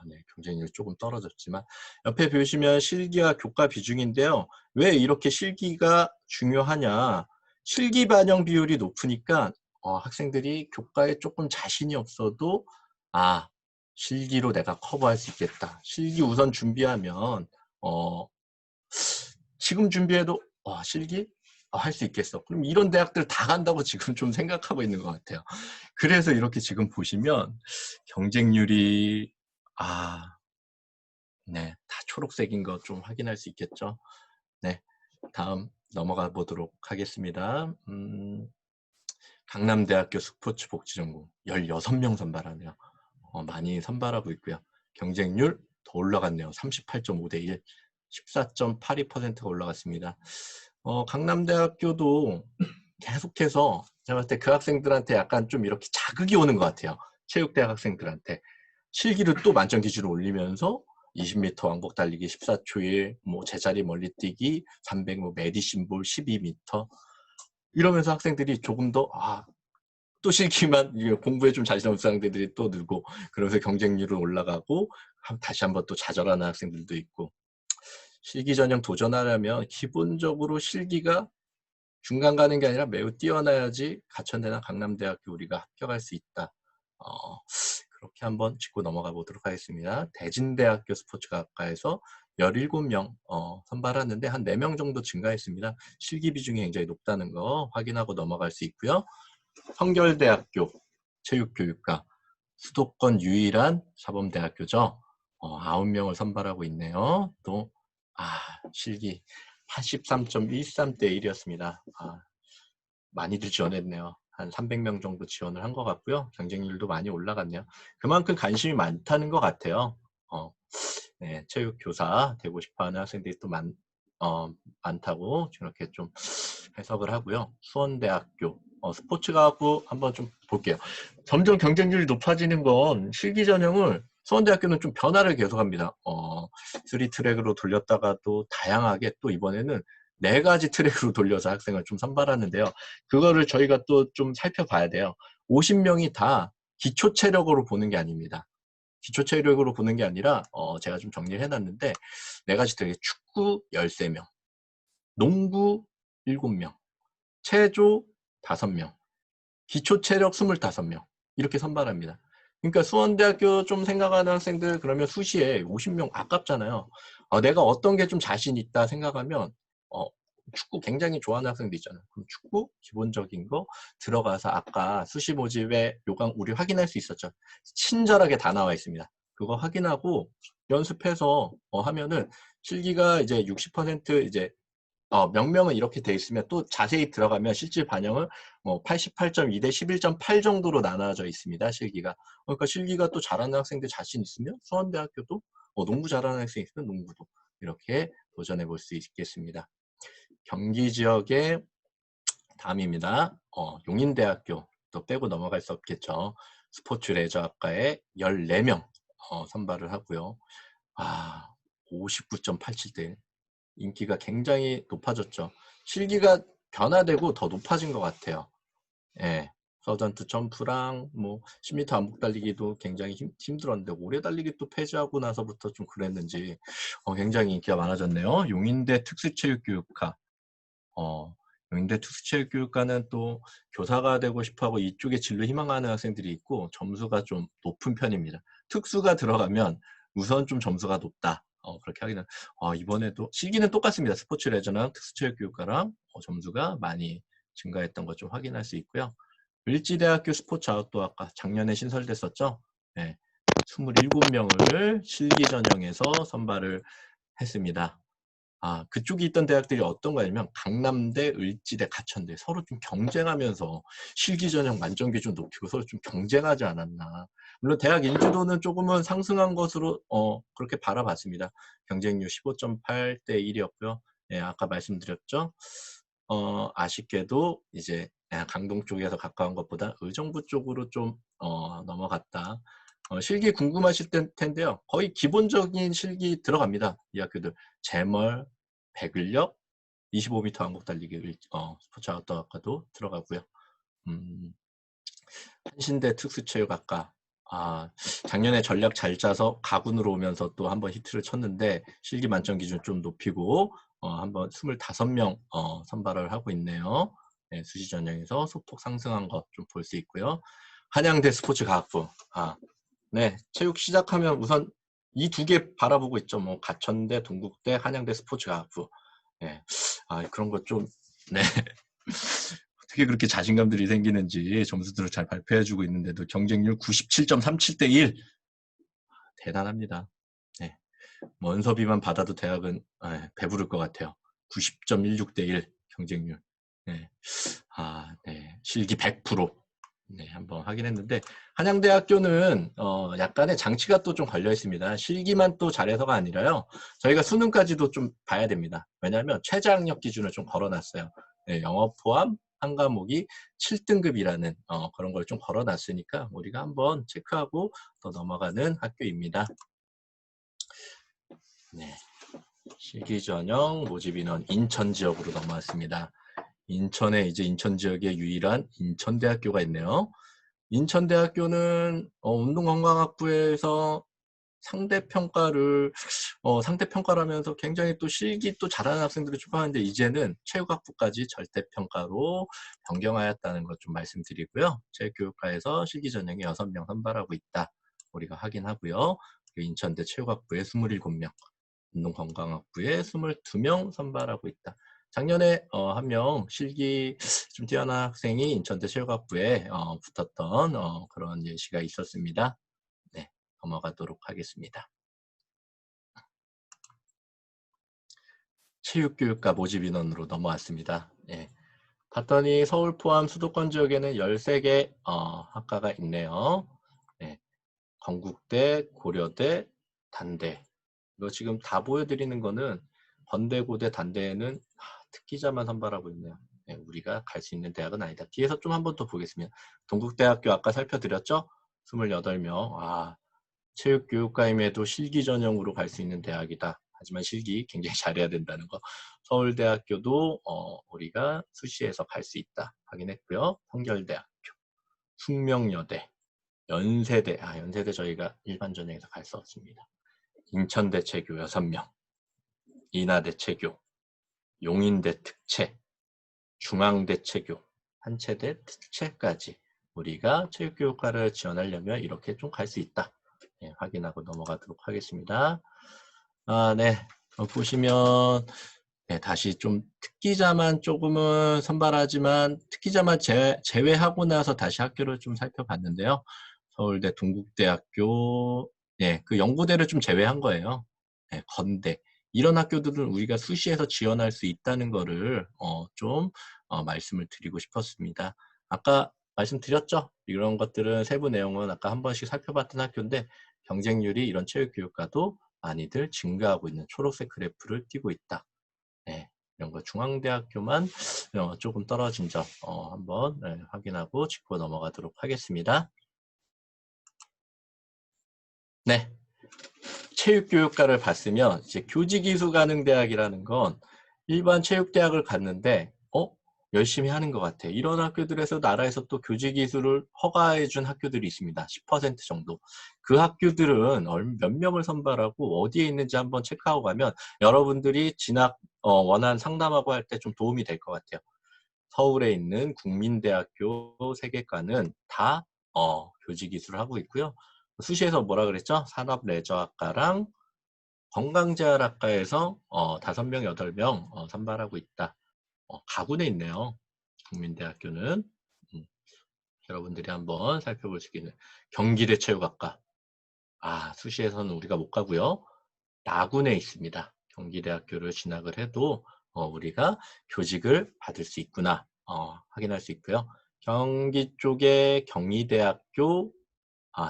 네, 경쟁률 조금 떨어졌지만 옆에 보시면 실기와 교과 비중인데요. 왜 이렇게 실기가 중요하냐? 실기 반영 비율이 높으니까 학생들이 교과에 조금 자신이 없어도 실기로 내가 커버할 수 있겠다. 실기 우선 준비하면 지금 준비해도 실기 할 수 있겠어. 그럼 이런 대학들 다 간다고 지금 좀 생각하고 있는 것 같아요. 그래서 이렇게 지금 보시면 경쟁률이 네, 다 초록색인 거 좀 확인할 수 있겠죠. 네, 다음 넘어가 보도록 하겠습니다. 강남대학교 스포츠복지전공 16명 선발하네요. 많이 선발하고 있고요. 경쟁률 더 올라갔네요. 38.5대 1, 14.82%가 올라갔습니다. 강남대학교도 계속해서 제가 봤을 때 그 학생들한테 약간 좀 이렇게 자극이 오는 것 같아요. 체육대학 학생들한테. 실기를 또 만점 기준을 올리면서 20m 왕복 달리기 14초 1, 뭐 제자리 멀리뛰기 300, 뭐 메디신볼 12m 이러면서 학생들이 조금 더 또 실기만 공부에 좀 자신 없는 학생들이 또 늘고 그러면서 경쟁률은 올라가고 다시 한번 또 좌절하는 학생들도 있고 실기 전형 도전하려면 기본적으로 실기가 중간 가는 게 아니라 매우 뛰어나야지 가천대나 강남대학교 우리가 합격할 수 있다. 그렇게 한번 짚고 넘어가 보도록 하겠습니다. 대진대학교 스포츠학과에서 17명 선발하는데 한 4명 정도 증가했습니다. 실기 비중이 굉장히 높다는 거 확인하고 넘어갈 수 있고요. 성결대학교 체육교육과 수도권 유일한 사범대학교죠. 9명을 선발하고 있네요. 또 실기 83.13대 1이었습니다. 많이들 지원했네요. 한 300명 정도 지원을 한 것 같고요. 경쟁률도 많이 올라갔네요. 그만큼 관심이 많다는 것 같아요. 네, 체육교사 되고 싶어하는 학생들이 또 많다고 이렇게 좀 해석을 하고요. 수원대학교 스포츠과학부 한번 좀 볼게요. 점점 경쟁률이 높아지는 건 실기 전형을 수원대학교는 좀 변화를 계속합니다. 3트랙으로 돌렸다가 또 다양하게 또 이번에는 4가지 트랙으로 돌려서 학생을 좀 선발하는데요. 그거를 저희가 또 좀 살펴봐야 돼요. 50명이 다 기초 체력으로 보는 게 아닙니다. 기초 체력으로 보는 게 아니라 제가 좀 정리를 해놨는데 4가지 트랙 축구 13명, 농구 7명, 체조 5명, 기초 체력 25명 이렇게 선발합니다. 그러니까 수원대학교 좀 생각하는 학생들 그러면 수시에 50명 아깝잖아요. 내가 어떤 게 좀 자신 있다 생각하면 축구 굉장히 좋아하는 학생도 있잖아요. 그럼 축구 기본적인 거 들어가서 아까 수시 모집에 요강 우리 확인할 수 있었죠. 친절하게 다 나와 있습니다. 그거 확인하고 연습해서 하면은 실기가 이제 60% 이제 명명은 이렇게 돼 있으면 또 자세히 들어가면 실질 반영은 88.2 대 11.8 정도로 나눠져 있습니다. 실기가. 그러니까 실기가 또 잘하는 학생들 자신 있으면 수원대학교도 농구 잘하는 학생 있으면 농구도 이렇게 도전해 볼 수 있겠습니다. 경기 지역의 다음입니다. 용인대학교 또 빼고 넘어갈 수 없겠죠. 스포츠 레저학과에 14명 선발을 하고요. 59.87대 1. 인기가 굉장히 높아졌죠. 실기가 변화되고 더 높아진 것 같아요. 예. 서전트 점프랑 뭐 10m 왕복 달리기도 굉장히 힘들었는데 오래 달리기 또 폐지하고 나서부터 좀 그랬는지 굉장히 인기가 많아졌네요. 용인대 특수체육교육과 영인대 특수체육교육과는 또 교사가 되고 싶어하고 이쪽에 진로 희망하는 학생들이 있고 점수가 좀 높은 편입니다. 특수가 들어가면 우선 좀 점수가 높다. 그렇게 하기는 이번에도 실기는 똑같습니다. 스포츠 레저랑 특수체육교육과랑 점수가 많이 증가했던 것 좀 확인할 수 있고요. 을지대학교 스포츠 아웃도어학과 작년에 신설됐었죠. 네, 27명을 실기 전형에서 선발을 했습니다. 그쪽에 있던 대학들이 어떤 거냐면 강남대, 을지대, 가천대 서로 좀 경쟁하면서 실기 전형 만점 기준 높이고 서로 좀 경쟁하지 않았나. 물론 대학 인지도는 조금은 상승한 것으로 그렇게 바라봤습니다. 경쟁률 15.8대 1이었고요. 예, 아까 말씀드렸죠. 아쉽게도 이제 강동 쪽에서 가까운 것보다 의정부 쪽으로 좀 넘어갔다. 실기 궁금하실 텐데요. 거의 기본적인 실기 들어갑니다. 이 학교들. 재멀, 백을력, 25m 왕복 달리기 스포츠 아웃도어학과도 들어가고요. 한신대 특수체육학과. 작년에 전략 잘 짜서 가군으로 오면서 또 한번 히트를 쳤는데 실기 만점 기준 좀 높이고 한번 25명 선발을 하고 있네요. 네, 수시 전형에서 소폭 상승한 것 좀 볼 수 있고요. 한양대 스포츠과학부. 네, 체육 시작하면 우선 이 두 개 바라보고 있죠. 뭐 가천대, 동국대, 한양대 스포츠과학부. 네, 그런 것 좀 네. 어떻게 그렇게 자신감들이 생기는지 점수들을 잘 발표해주고 있는데도 경쟁률 97.37대 1. 대단합니다. 네. 원서비만 받아도 대학은 배부를 것 같아요. 90.16대 1 경쟁률. 네. 네. 실기 100%. 네, 한번 확인했는데 한양대학교는 약간의 장치가 또 좀 걸려 있습니다. 실기만 또 잘해서가 아니라요. 저희가 수능까지도 좀 봐야 됩니다. 왜냐하면 최저학력 기준을 좀 걸어놨어요. 네, 영어 포함 한 과목이 7등급이라는 그런 걸 좀 걸어놨으니까 우리가 한번 체크하고 더 넘어가는 학교입니다. 네, 실기 전형 모집 인원 인천 지역으로 넘어왔습니다. 인천에 이제 인천 지역에 유일한 인천대학교가 있네요. 인천대학교는 운동건강학부에서 상대평가를 상대평가라면서 굉장히 또 실기 또 잘하는 학생들을 추구하는데 이제는 체육학부까지 절대평가로 변경하였다는 것 좀 말씀드리고요. 체육교육과에서 실기 전형에 6명 선발하고 있다. 우리가 확인하고요. 인천대 체육학부에 27명, 운동건강학부에 22명 선발하고 있다. 작년에 한 명 실기 좀 뛰어난 학생이 인천대 체육학부에 붙었던 그런 예시가 있었습니다. 네, 넘어가도록 하겠습니다. 체육교육과 모집 인원으로 넘어왔습니다. 네, 봤더니 서울 포함 수도권 지역에는 13개 학과가 있네요. 네, 건국대, 고려대, 단대. 이거 지금 다 보여드리는 거는 건대고대, 단대에는 특기자만 선발하고 있네요. 네, 우리가 갈 수 있는 대학은 아니다. 뒤에서 좀 한 번 더 보겠습니다. 동국대학교 아까 살펴드렸죠? 28명. 체육교육과임에도 실기 전형으로 갈 수 있는 대학이다. 하지만 실기 굉장히 잘해야 된다는 거. 서울대학교도 우리가 수시에서 갈 수 있다. 확인했고요. 성결대학교, 숙명여대, 연세대. 연세대 저희가 일반 전형에서 갈 수 없습니다. 인천대 체교 6명, 인하대 체교, 용인대 특채, 중앙대 체교, 한체대 특채까지 우리가 체육교육과를 지원하려면 이렇게 좀 갈 수 있다. 네, 확인하고 넘어가도록 하겠습니다. 네. 보시면 네, 다시 좀 특기자만 조금은 선발하지만 특기자만 제외하고 나서 다시 학교를 좀 살펴봤는데요. 서울대, 동국대학교, 네, 그 연고대를 좀 제외한 거예요. 네, 건대. 이런 학교들은 우리가 수시에서 지원할 수 있다는 거를 좀 말씀을 드리고 싶었습니다. 아까 말씀드렸죠? 이런 것들은 세부 내용은 아까 한 번씩 살펴봤던 학교인데 경쟁률이 이런 체육교육과도 많이들 증가하고 있는 초록색 그래프를 띄고 있다. 네, 이런 거 중앙대학교만 조금 떨어진 점 한번 확인하고 짚고 넘어가도록 하겠습니다. 네, 체육교육과를 봤으면 이제 교직이수가능대학이라는 건 일반 체육대학을 갔는데 열심히 하는 것 같아. 이런 학교들에서 나라에서 또 교직이수를 허가해준 학교들이 있습니다. 10% 정도. 그 학교들은 몇 명을 선발하고 어디에 있는지 한번 체크하고 가면 여러분들이 진학 원안 상담하고 할 때 좀 도움이 될 것 같아요. 서울에 있는 국민대학교 3개과는 다 교직이수를 하고 있고요. 수시에서 뭐라 그랬죠? 산업레저학과랑 건강재활학과에서 5명, 8명 선발하고 있다. 가군에 있네요. 국민대학교는. 여러분들이 한번 살펴볼 수 있는 경기대 체육학과. 수시에서는 우리가 못 가고요. 나군에 있습니다. 경기대학교를 진학을 해도 우리가 교직을 받을 수 있구나 확인할 수 있고요. 경기 쪽에 경희대학교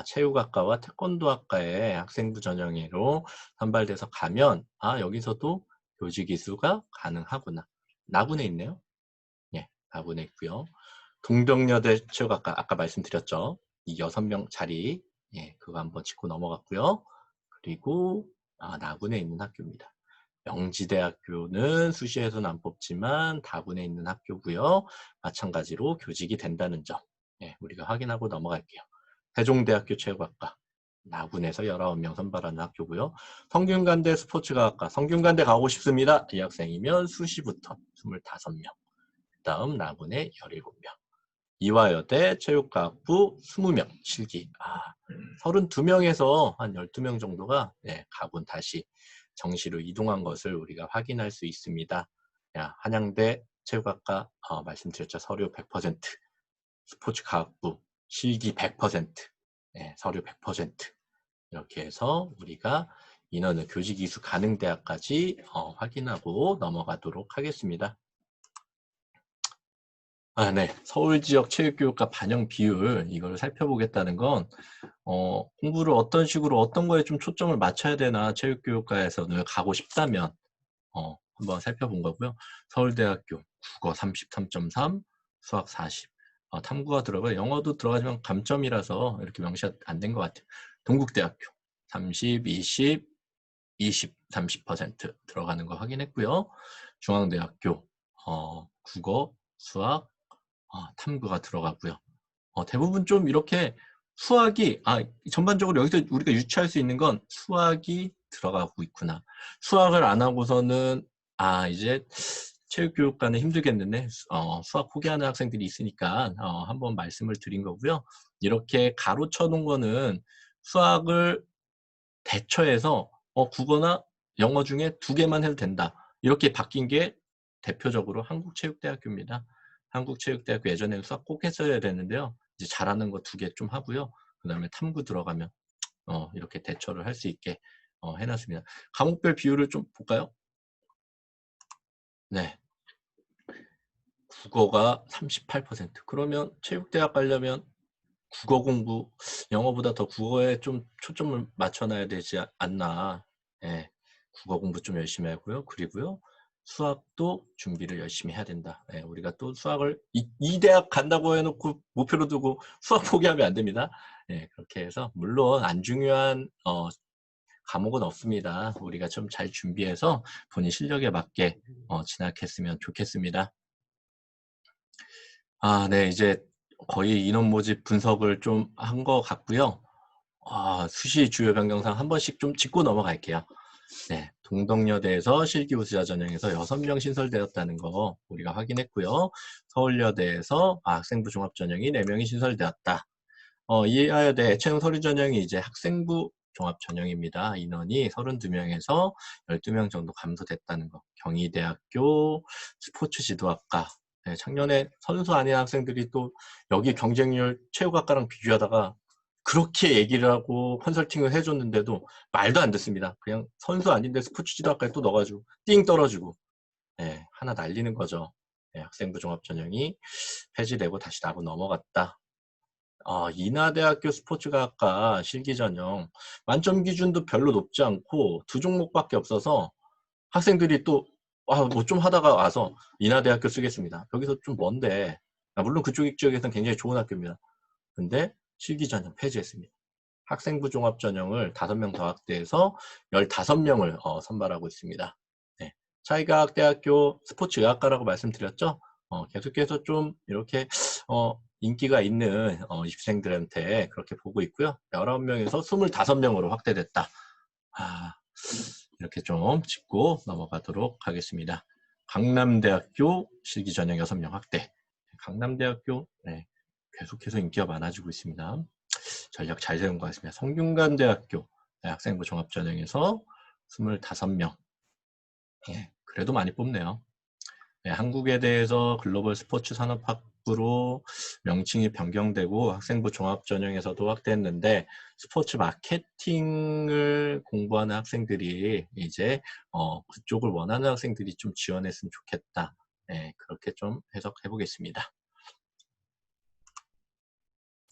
체육학과와 태권도학과의 학생부 전형으로 선발돼서 가면 여기서도 교직 이수가 가능하구나. 나군에 있네요. 예, 나군에 있고요. 동덕여대 체육학과 아까 말씀드렸죠. 이 6명 자리 그거 한번 짚고 넘어갔고요. 그리고 나군에 있는 학교입니다. 명지대학교는 수시에서는 안 뽑지만 다군에 있는 학교고요. 마찬가지로 교직이 된다는 점 우리가 확인하고 넘어갈게요. 세종대학교 체육학과 나군에서 19명 선발하는 학교고요. 성균관대 스포츠과학과 성균관대 가고 싶습니다. 이 학생이면 수시부터 25명 그 다음 나군에 17명 이화여대 체육과학부 20명 실기 32명에서 한 12명 정도가 가군 다시 정시로 이동한 것을 우리가 확인할 수 있습니다. 한양대 체육학과 말씀드렸죠. 서류 100%, 스포츠과학부 실기 100%, 서류 100% 이렇게 해서 우리가 인원을 교직 이수 가능 대학까지 확인하고 넘어가도록 하겠습니다. 네. 서울 지역 체육교육과 반영 비율 이걸 살펴보겠다는 건 공부를 어떤 식으로 어떤 거에 좀 초점을 맞춰야 되나 체육교육과에서는 가고 싶다면 한번 살펴본 거고요. 서울대학교 국어 33.3, 수학 40. 탐구가 들어가요. 영어도 들어가지만 감점이라서 이렇게 명시가 안 된 것 같아요. 동국대학교 30, 20, 20, 30% 들어가는 거 확인했고요. 중앙대학교 국어, 수학, 탐구가 들어가고요. 대부분 좀 이렇게 수학이 전반적으로 여기서 우리가 유추할 수 있는 건 수학이 들어가고 있구나. 수학을 안 하고서는 이제 체육교육과는 힘들겠는데 수학 포기하는 학생들이 있으니까 한번 말씀을 드린 거고요. 이렇게 가로쳐 놓은 거는 수학을 대처해서 국어나 영어 중에 2개만 해도 된다. 이렇게 바뀐 게 대표적으로 한국체육대학교입니다. 한국체육대학교 예전에는 수학 꼭 했어야 되는데요. 이제 잘하는 거 2개 좀 하고요. 그 다음에 탐구 들어가면 이렇게 대처를 할 수 있게 해놨습니다. 과목별 비율을 좀 볼까요? 네. 국어가 38%. 그러면 체육대학 가려면 국어 공부, 영어보다 더 국어에 좀 초점을 맞춰놔야 되지 않나. 국어 공부 좀 열심히 하고요. 그리고요. 수학도 준비를 열심히 해야 된다. 우리가 또 수학을 이 대학 간다고 해놓고 목표로 두고 수학 포기하면 안 됩니다. 그렇게 해서 물론 안 중요한 과목은 없습니다. 우리가 좀 잘 준비해서 본인 실력에 맞게 진학했으면 좋겠습니다. 네, 이제 거의 인원 모집 분석을 좀 한 것 같고요. 수시 주요 변경상 한 번씩 좀 짚고 넘어갈게요. 네, 동덕여대에서 실기 우수자 전형에서 6명 신설되었다는 거 우리가 확인했고요. 서울여대에서 학생부 종합 전형이 4명이 신설되었다. 이화여대 애체형 서류 전형이 이제 학생부 종합 전형입니다. 인원이 32명에서 12명 정도 감소됐다는 거. 경희대학교 스포츠 지도학과 작년에 선수 아닌 학생들이 또 여기 경쟁률 체육학과랑 비교하다가 그렇게 얘기를 하고 컨설팅을 해줬는데도 말도 안 듣습니다. 그냥 선수 아닌데 스포츠 지도학과에 또 넣어가지고 띵 떨어지고 하나 날리는 거죠. 학생부 종합 전형이 폐지되고 다시 나고 넘어갔다. 인하대학교 스포츠과학과 실기 전형 만점 기준도 별로 높지 않고 2종목밖에 없어서 학생들이 또 뭐 좀 하다가 와서 인하대학교 쓰겠습니다. 여기서 좀 먼데 물론 그쪽 지역에서는 굉장히 좋은 학교입니다. 근데 실기 전형 폐지했습니다. 학생부 종합 전형을 5명 더 확대해서 15명을 선발하고 있습니다. 차이과학대학교 스포츠의학과라고 말씀드렸죠. 계속해서 좀 이렇게 인기가 있는 입생들한테 그렇게 보고 있고요. 19명에서 25명으로 확대됐다. 이렇게 좀 짚고 넘어가도록 하겠습니다. 강남대학교 실기 전형 6명 확대. 강남대학교 네, 계속해서 인기가 많아지고 있습니다. 전략 잘 세운 것 같습니다. 성균관대학교 학생부 종합전형에서 25명. 네, 그래도 많이 뽑네요. 네, 한국에 대해서 글로벌 스포츠 산업학부로 명칭이 변경되고 학생부 종합전형에서도 확대했는데 스포츠 마케팅을 공부하는 학생들이 이제 그쪽을 원하는 학생들이 좀 지원했으면 좋겠다. 네, 그렇게 좀 해석해 보겠습니다.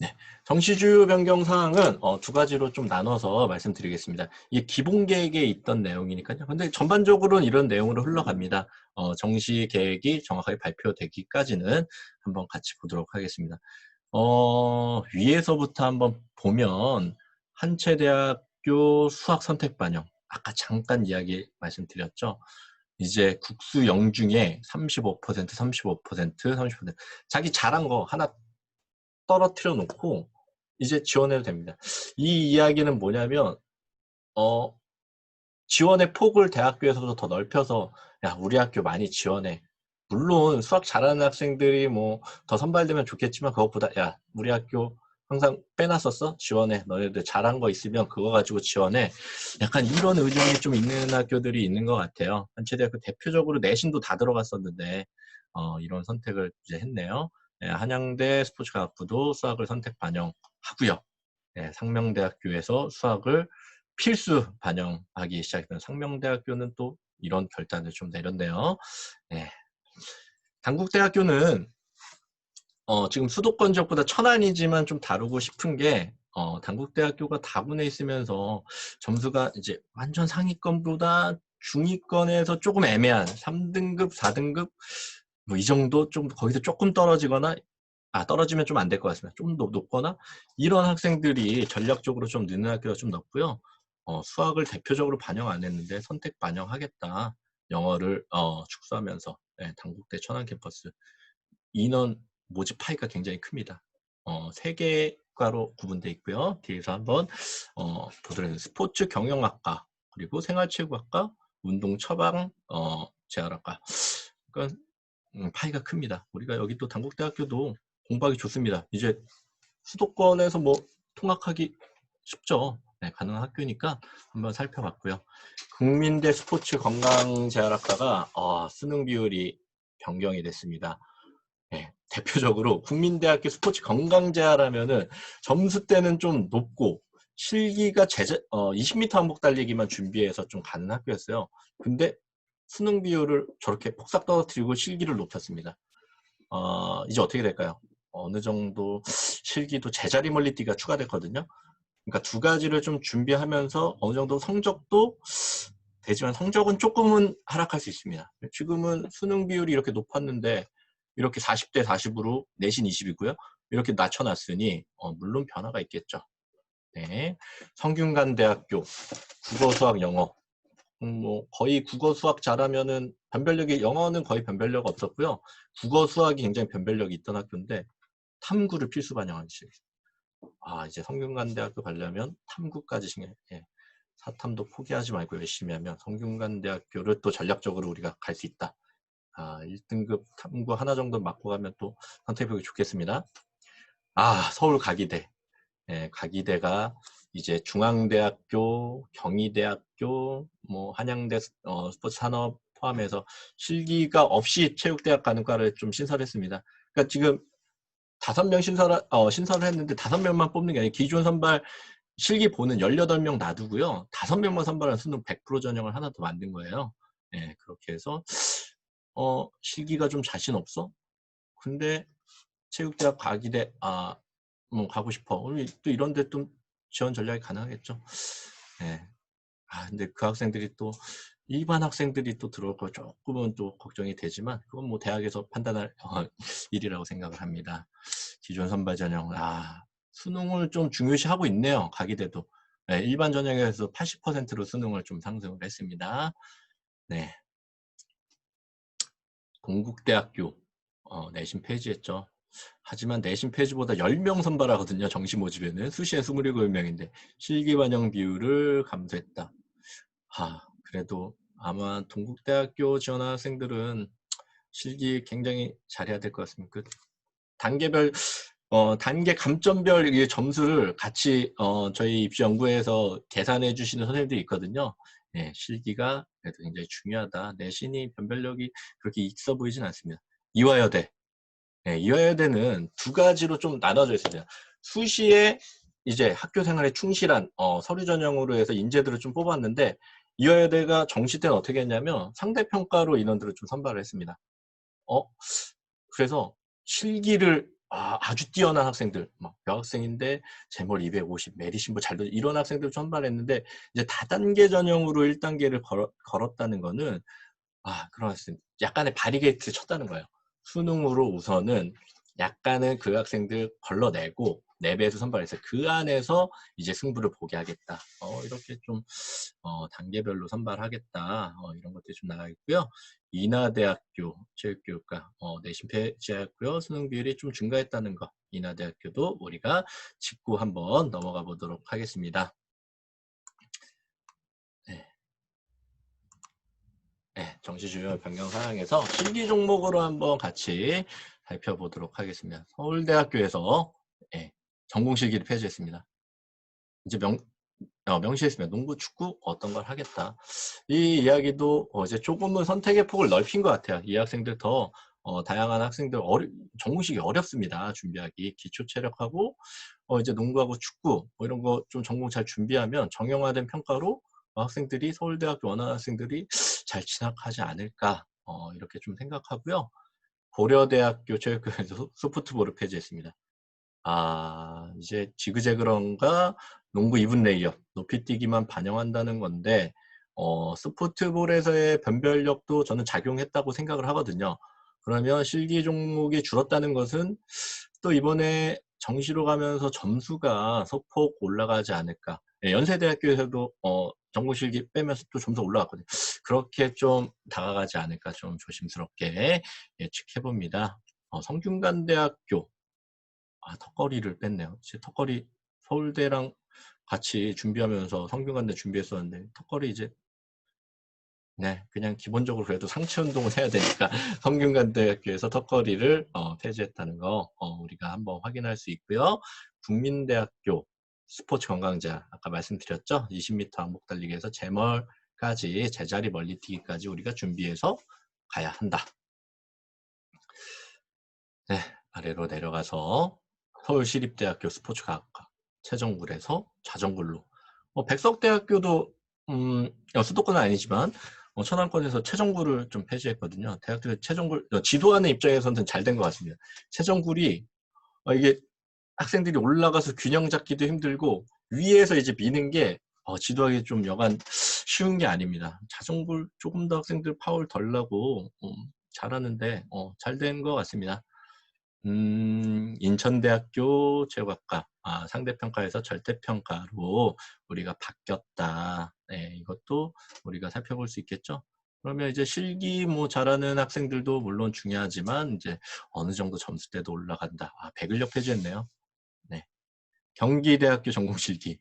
네, 정시주요 변경 사항은 두 가지로 좀 나눠서 말씀드리겠습니다. 이게 기본 계획에 있던 내용이니까요. 근데 전반적으로는 이런 내용으로 흘러갑니다. 정시 계획이 정확하게 발표되기까지는 한번 같이 보도록 하겠습니다. 위에서부터 한번 보면 한체대학교 수학 선택 반영 아까 잠깐 이야기 말씀드렸죠. 이제 국수 영중에 35%, 35%. 자기 잘한 거 하나 떨어뜨려 놓고 이제 지원해도 됩니다. 이 이야기는 뭐냐면 지원의 폭을 대학교에서도 더 넓혀서 야 우리 학교 많이 지원해. 물론 수학 잘하는 학생들이 뭐 더 선발되면 좋겠지만 그것보다 야 우리 학교 항상 빼놨었어? 지원해. 너네들 잘한 거 있으면 그거 가지고 지원해. 약간 이런 의견이 좀 있는 학교들이 있는 것 같아요. 한체대학교 대표적으로 내신도 다 들어갔었는데 이런 선택을 이제 했네요. 네, 한양대 스포츠과학부도 수학을 선택 반영하고요. 네, 상명대학교에서 수학을 필수 반영하기 시작했던 상명대학교는 또 이런 결단을 좀 내렸네요. 네. 단국대학교는 지금 수도권 지역보다 천안이지만 좀 다루고 싶은 게 단국대학교가 다군에 있으면서 점수가 이제 완전 상위권보다 중위권에서 조금 애매한 3등급, 4등급 뭐 이 정도 좀 거기서 조금 떨어지거나 떨어지면 좀 안 될 것 같습니다. 좀 높거나 이런 학생들이 전략적으로 좀 느는 학교가 좀 높고요. 수학을 대표적으로 반영 안 했는데 선택 반영하겠다. 영어를 축소하면서 네, 단국대 천안 캠퍼스 인원 모집 파이가 굉장히 큽니다. 3개과로 구분되어 있고요. 뒤에서 한번 보도록 해서 스포츠 경영학과 그리고 생활체육학과 운동 처방 재활학과 그러니까 파이가 큽니다. 우리가 여기 또 단국대학교도 공부하기 좋습니다. 이제 수도권에서 뭐 통학하기 쉽죠. 네, 가능한 학교니까 한번 살펴봤고요. 국민대 스포츠 건강재활학과가 수능 비율이 변경이 됐습니다. 네, 대표적으로 국민대학교 스포츠 건강재활하면은 점수대는 좀 높고 실기가 20m 항복 달리기만 준비해서 좀 가는 학교였어요. 근데 수능 비율을 저렇게 폭삭 떨어뜨리고 실기를 높였습니다. 이제 어떻게 될까요? 어느 정도 실기도 제자리 멀리뛰기가 추가됐거든요. 그러니까 두 가지를 좀 준비하면서 어느 정도 성적도 되지만 성적은 조금은 하락할 수 있습니다. 지금은 수능 비율이 이렇게 높았는데 이렇게 40대 40으로 내신 20이고요. 이렇게 낮춰놨으니 물론 변화가 있겠죠. 네, 성균관대학교 국어, 수학, 영어 뭐 거의 국어, 수학 잘하면은 변별력이 영어는 거의 변별력 없었고요. 국어, 수학이 굉장히 변별력이 있던 학교인데 탐구를 필수 반영하기 시작했어요. 이제 성균관대학교 가려면 탐구까지 사탐도 포기하지 말고 열심히 하면 성균관대학교를 또 전략적으로 우리가 갈 수 있다. 1등급 탐구 하나 정도 맞고 가면 또 선택해보기 좋겠습니다. 서울 가기대. 네, 가기대가 이제 중앙대학교, 경희대학교, 뭐 한양대 스포츠산업 포함해서 실기가 없이 체육대학 가는 과를 좀 신설했습니다. 그러니까 지금 5명 신설을 했는데 5명만 뽑는 게 아니라 기존 선발 실기 보는 18명 놔두고요. 5명만 선발한 수능 100% 전형을 하나 더 만든 거예요. 네, 그렇게 해서 실기가 좀 자신 없어? 근데 체육대학 가기대 뭐 가고 싶어. 또 이런 데 좀 지원 전략이 가능하겠죠. 네. 근데 그 학생들이 또 일반 학생들이 또 들어올 거 조금은 또 걱정이 되지만 그건 뭐 대학에서 판단할 일이라고 생각을 합니다. 기존 선발 전형 수능을 좀 중요시하고 있네요. 가기대도. 네, 일반 전형에서 80%로 수능을 좀 상승을 했습니다. 네. 동국대학교 내신 폐지했죠. 하지만 내신 폐지보다 10명 선발하거든요. 정시 모집에는. 수시에 27명인데 실기 반영 비율을 감소했다. 그래도 아마 동국대학교 지원한 학생들은 실기 굉장히 잘해야 될 것 같습니다. 그 단계별 단계 감점별 이 점수를 같이 저희 입시연구회에서 계산해 주시는 선생님들이 있거든요. 예, 실기가 그래도 굉장히 중요하다. 내신이 변별력이 그렇게 있어 보이진 않습니다. 이화여대. 예, 이화여대는 두 가지로 좀 나눠져 있습니다. 수시에 이제 학교 생활에 충실한 서류 전형으로 해서 인재들을 좀 뽑았는데 이화여대가 정시 때는 어떻게 했냐면 상대평가로 인원들을 좀 선발을 했습니다. 어, 그래서 실기를 아주 뛰어난 학생들, 막 여학생인데 제몰 250, 메리신부 잘 던 이런 학생들 선발했는데 이제 다단계 전형으로 1단계를 걸었다는 거는 그런 학생 약간의 바리게이트 쳤다는 거예요. 수능으로 우선은 약간은 그 학생들 걸러내고 내배에서 선발해서 그 안에서 이제 승부를 보게 하겠다. 이렇게 좀 단계별로 선발하겠다. 이런 것들이 좀 나가 있고요. 인하대학교 체육교육과 내신 폐지하고요. 수능 비율이 좀 증가했다는 거. 인하대학교도 우리가 짚고 한번 넘어가 보도록 하겠습니다. 네. 네, 정시 주요 변경 사항에서 실기 종목으로 한번 같이 살펴보도록 하겠습니다. 서울대학교에서 전공 실기를 폐지했습니다. 이제 명시했습니다. 농구, 축구 어떤 걸 하겠다. 이 이야기도 이제 조금은 선택의 폭을 넓힌 것 같아요. 이 학생들 더 다양한 학생들 전공식이 어렵습니다. 준비하기 기초 체력하고 이제 농구하고 축구 이런 거 좀 전공 잘 준비하면 정형화된 평가로 학생들이 서울대학교 원하는 학생들이 잘 진학하지 않을까 이렇게 좀 생각하고요. 고려대학교 체육교육에서 소프트볼을 폐지했습니다. 이제 지그재그런가 농구 2분 레이업, 높이뛰기만 반영한다는 건데 스포츠볼에서의 변별력도 저는 작용했다고 생각을 하거든요. 그러면 실기 종목이 줄었다는 것은 또 이번에 정시로 가면서 점수가 소폭 올라가지 않을까. 연세대학교에서도 전공 실기 빼면서 또 점수 올라갔거든요. 그렇게 좀 다가가지 않을까 좀 조심스럽게 예측해봅니다. 성균관대학교 턱걸이를 뺐네요. 제 턱걸이 서울대랑 같이 준비하면서 성균관대 준비했었는데 턱걸이 이제 그냥 기본적으로 그래도 상체 운동을 해야 되니까 성균관대학교에서 턱걸이를 폐지했다는 거 우리가 한번 확인할 수 있고요. 국민대학교 스포츠 관광자 아까 말씀드렸죠. 20m 왕복 달리기에서 제멀까지 제자리 멀리뛰기까지 우리가 준비해서 가야 한다. 네, 아래로 내려가서 서울시립대학교 스포츠과학과 최정굴에서 자정굴로 백석대학교도 수도권은 아니지만 천안권에서 최정굴을 좀 폐지했거든요. 대학교 최정굴 지도하는 입장에서는 잘 된 것 같습니다. 최정굴이 이게 학생들이 올라가서 균형 잡기도 힘들고 위에서 이제 미는 게 지도하기 좀 여간 쉬운 게 아닙니다. 자정굴 조금 더 학생들 파울 덜 나고 잘하는데 잘 된 것 같습니다. 인천대학교 체육학과 상대평가에서 절대평가로 우리가 바뀌었다. 네, 이것도 우리가 살펴볼 수 있겠죠. 그러면 이제 실기 잘하는 학생들도 물론 중요하지만 이제 어느 정도 점수대도 올라간다. 백을력 폐지했네요. 네. 경기대학교 전공실기.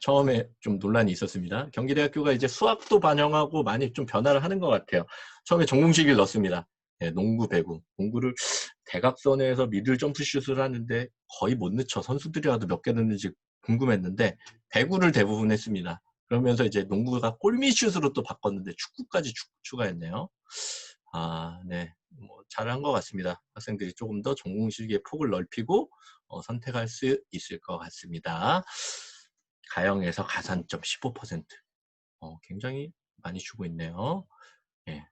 처음에 좀 논란이 있었습니다. 경기대학교가 이제 수학도 반영하고 많이 좀 변화를 하는 것 같아요. 처음에 전공실기를 넣습니다. 농구, 배구. 농구를 대각선에서 미들 점프슛을 하는데 거의 못 넣죠. 선수들이 와도 몇 개 넣는지 궁금했는데 배구를 대부분 했습니다. 그러면서 이제 농구가 골밑슛으로 또 바꿨는데 축구까지 추가했네요. 네. 잘한 것 같습니다. 학생들이 조금 더 전공실기의 폭을 넓히고 선택할 수 있을 것 같습니다. 가형에서 가산점 15%. 굉장히 많이 주고 있네요. 예.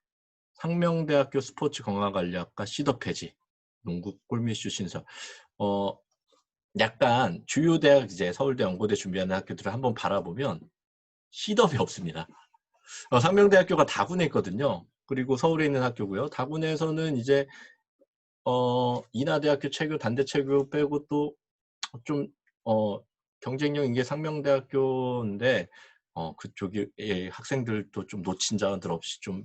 상명대학교 스포츠 건강관리학과 시더 폐지. 농구 골밑슛 신설. 약간 주요 대학 이제 서울대, 연고대 준비하는 학교들을 한번 바라보면 시덥이 없습니다. 상명대학교가 다군에 있거든요. 그리고 서울에 있는 학교고요. 다군에서는 이제 인하대학교 체교, 단대체교 빼고 또 좀 경쟁력인 게 상명대학교인데 그쪽이 학생들도 좀 놓친 자원들 없이 좀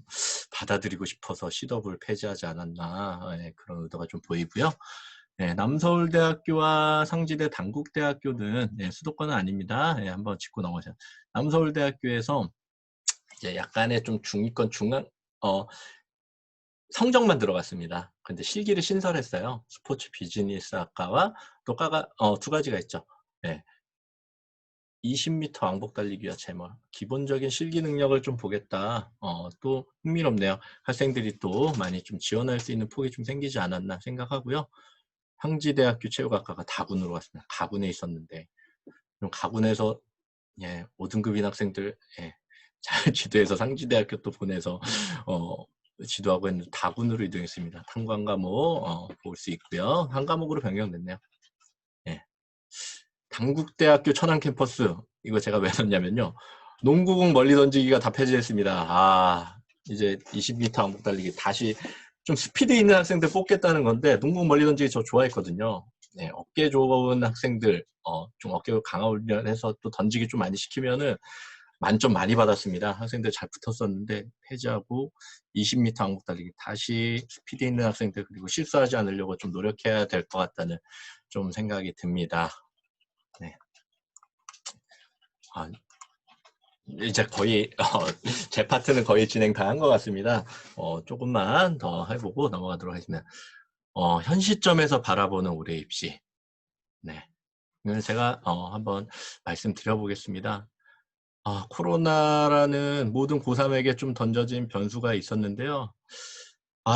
받아들이고 싶어서 시덥을 폐지하지 않았나 그런 의도가 좀 보이고요. 남서울대학교와 상지대 단국대학교는 수도권은 아닙니다. 한번 짚고 넘어가죠. 남서울대학교에서 이제 약간의 좀 중위권 중앙 성적만 들어갔습니다. 근데 실기를 신설했어요. 스포츠 비즈니스 학과와 또 과가 두 가지가 있죠. 네. 20m 왕복 달리기와 제멀. 기본적인 실기 능력을 좀 보겠다. 또 흥미롭네요. 학생들이 또 많이 좀 지원할 수 있는 폭이 좀 생기지 않았나 생각하고요. 항지대학교 체육학과가 다군으로 갔습니다. 가군에 있었는데 그럼 가군에서 5등급인 학생들 잘 지도해서 상지대학교 또 보내서 지도하고 있는 다군으로 이동했습니다. 탐관 과목 볼 수 있고요. 한 과목으로 변경됐네요. 당국대학교 천안 캠퍼스 이거 제가 왜 넣냐면요. 농구공 멀리 던지기가 다 폐지됐습니다. 이제 20m 왕복 달리기 다시 좀 스피드 있는 학생들 뽑겠다는 건데 농구공 멀리 던지기 저 좋아했거든요. 네, 어깨 좋은 학생들 좀 어깨 강화 훈련해서 또 던지기 좀 많이 시키면은 만점 많이 받았습니다. 학생들 잘 붙었었는데 폐지하고 20m 왕복 달리기 다시 스피드 있는 학생들 그리고 실수하지 않으려고 좀 노력해야 될 것 같다는 좀 생각이 듭니다. 네. 이제 거의 제 파트는 거의 진행 다 한 것 같습니다. 조금만 더 해보고 넘어가도록 하겠습니다. 현 시점에서 바라보는 올해 입시. 네. 이건 제가 한번 말씀드려보겠습니다. 코로나라는 모든 고3에게 좀 던져진 변수가 있었는데요.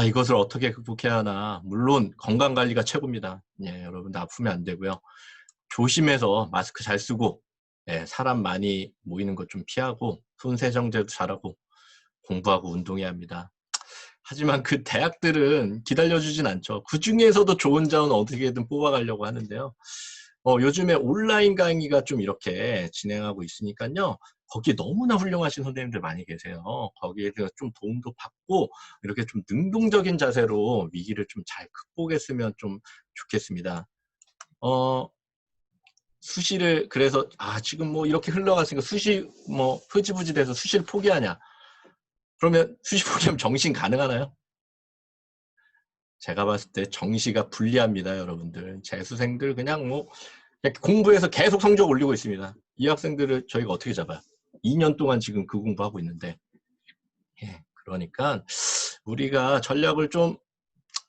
이것을 어떻게 극복해야 하나. 물론 건강관리가 최고입니다. 여러분 아프면 안 되고요. 조심해서 마스크 잘 쓰고 사람 많이 모이는 것 좀 피하고 손세정제도 잘하고 공부하고 운동해야 합니다. 하지만 그 대학들은 기다려주진 않죠. 그 중에서도 좋은 자원 어떻게든 뽑아가려고 하는데요. 요즘에 온라인 강의가 좀 이렇게 진행하고 있으니까요. 거기에 너무나 훌륭하신 선생님들 많이 계세요. 거기에 좀 도움도 받고 이렇게 좀 능동적인 자세로 위기를 좀 잘 극복했으면 좀 좋겠습니다. 수시를 그래서 지금 뭐 이렇게 흘러갔으니까 수시 뭐 흐지부지 돼서 수시를 포기하냐? 그러면 수시 포기하면 정시 가능하나요? 제가 봤을 때 정시가 불리합니다, 여러분들. 재수생들 그냥 공부해서 계속 성적 올리고 있습니다. 이 학생들을 저희가 어떻게 잡아요? 2년 동안 지금 그 공부하고 있는데. 그러니까 우리가 전략을 좀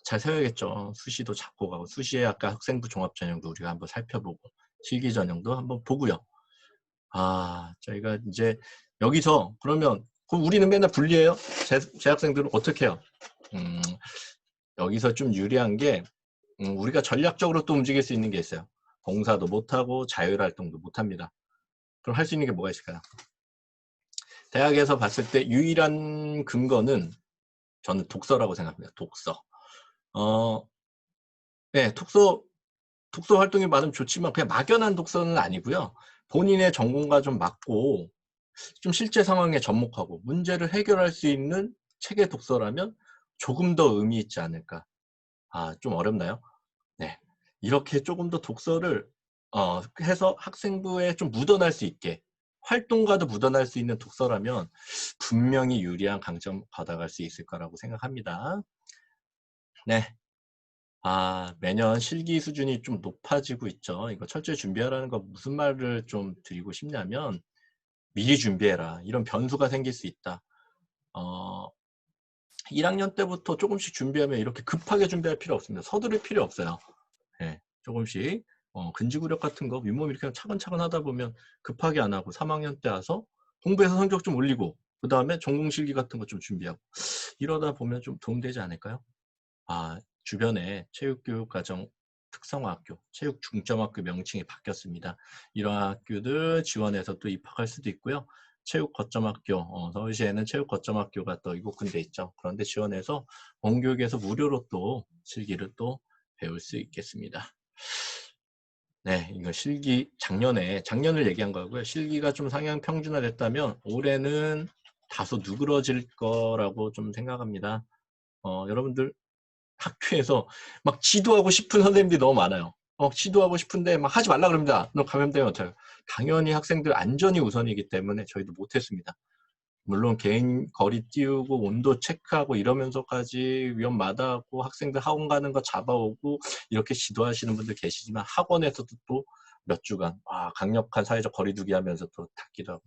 잘 세워야겠죠. 수시도 잡고 가고 수시에 아까 학생부 종합전형도 우리가 한번 살펴보고 실기전형도 한번 보고요. 저희가 이제 여기서 그러면 그럼 우리는 맨날 불리해요? 제 학생들은 어떻게 해요? 여기서 좀 유리한 게 우리가 전략적으로 또 움직일 수 있는 게 있어요. 봉사도 못하고 자율활동도 못합니다. 그럼 할 수 있는 게 뭐가 있을까요? 대학에서 봤을 때 유일한 근거는 저는 독서라고 생각합니다. 독서. 네, 독서 활동이 많으면 좋지만 그냥 막연한 독서는 아니고요. 본인의 전공과 좀 맞고 좀 실제 상황에 접목하고 문제를 해결할 수 있는 책의 독서라면 조금 더 의미 있지 않을까. 좀 어렵나요? 네. 이렇게 조금 더 독서를 해서 학생부에 좀 묻어날 수 있게 활동과도 묻어날 수 있는 독서라면 분명히 유리한 강점 받아갈 수 있을 거라고 생각합니다. 네. 매년 실기 수준이 좀 높아지고 있죠. 이거 철저히 준비하라는 거 무슨 말을 좀 드리고 싶냐면 미리 준비해라. 이런 변수가 생길 수 있다. 1학년 때부터 조금씩 준비하면 이렇게 급하게 준비할 필요 없습니다. 서두를 필요 없어요. 조금씩 근지구력 같은 거 윗몸 이렇게 차근차근 하다 보면 급하게 안 하고 3학년 때 와서 공부해서 성적 좀 올리고 그 다음에 전공실기 같은 거 좀 준비하고 이러다 보면 좀 도움되지 않을까요? 주변에 체육교육과정 특성화학교, 체육중점학교 명칭이 바뀌었습니다. 이런 학교들 지원해서 또 입학할 수도 있고요. 체육거점학교, 서울시에는 체육거점학교가 또 7군데 있죠. 그런데 지원해서 공교육에서 무료로 또 실기를 또 배울 수 있겠습니다. 네, 이거 실기 작년을 얘기한 거고요. 실기가 좀 상향 평준화됐다면 올해는 다소 누그러질 거라고 좀 생각합니다. 여러분들 학교에서 막 지도하고 싶은 선생님들이 너무 많아요. 지도하고 싶은데 막 하지 말라 그럽니다. 너 감염되면 어떡해요? 당연히 학생들 안전이 우선이기 때문에 저희도 못했습니다. 물론 개인 거리 띄우고 온도 체크하고 이러면서까지 위험 마다하고 학생들 학원 가는 거 잡아오고 이렇게 지도하시는 분들 계시지만 학원에서도 또 몇 주간 강력한 사회적 거리두기 하면서 또 닫기도 하고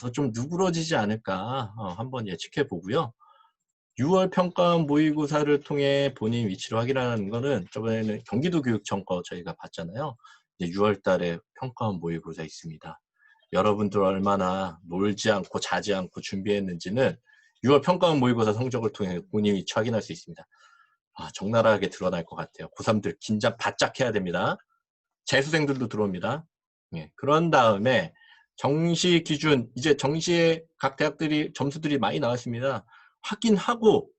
다소 좀 누그러지지 않을까 한번 예측해 보고요. 6월 평가원 모의고사를 통해 본인 위치를 확인하는 거는 저번에는 경기도교육청 거 저희가 봤잖아요. 이제 6월 달에 평가원 모의고사 있습니다. 여러분들 얼마나 놀지 않고 자지 않고 준비했는지는 6월 평가원 모의고사 성적을 통해 본인 위치 확인할 수 있습니다. 적나라하게 드러날 것 같아요. 고3들 긴장 바짝 해야 됩니다. 재수생들도 들어옵니다. 예, 그런 다음에 정시 기준, 이제 정시에 각 대학들이 점수들이 많이 나왔습니다. 확인하고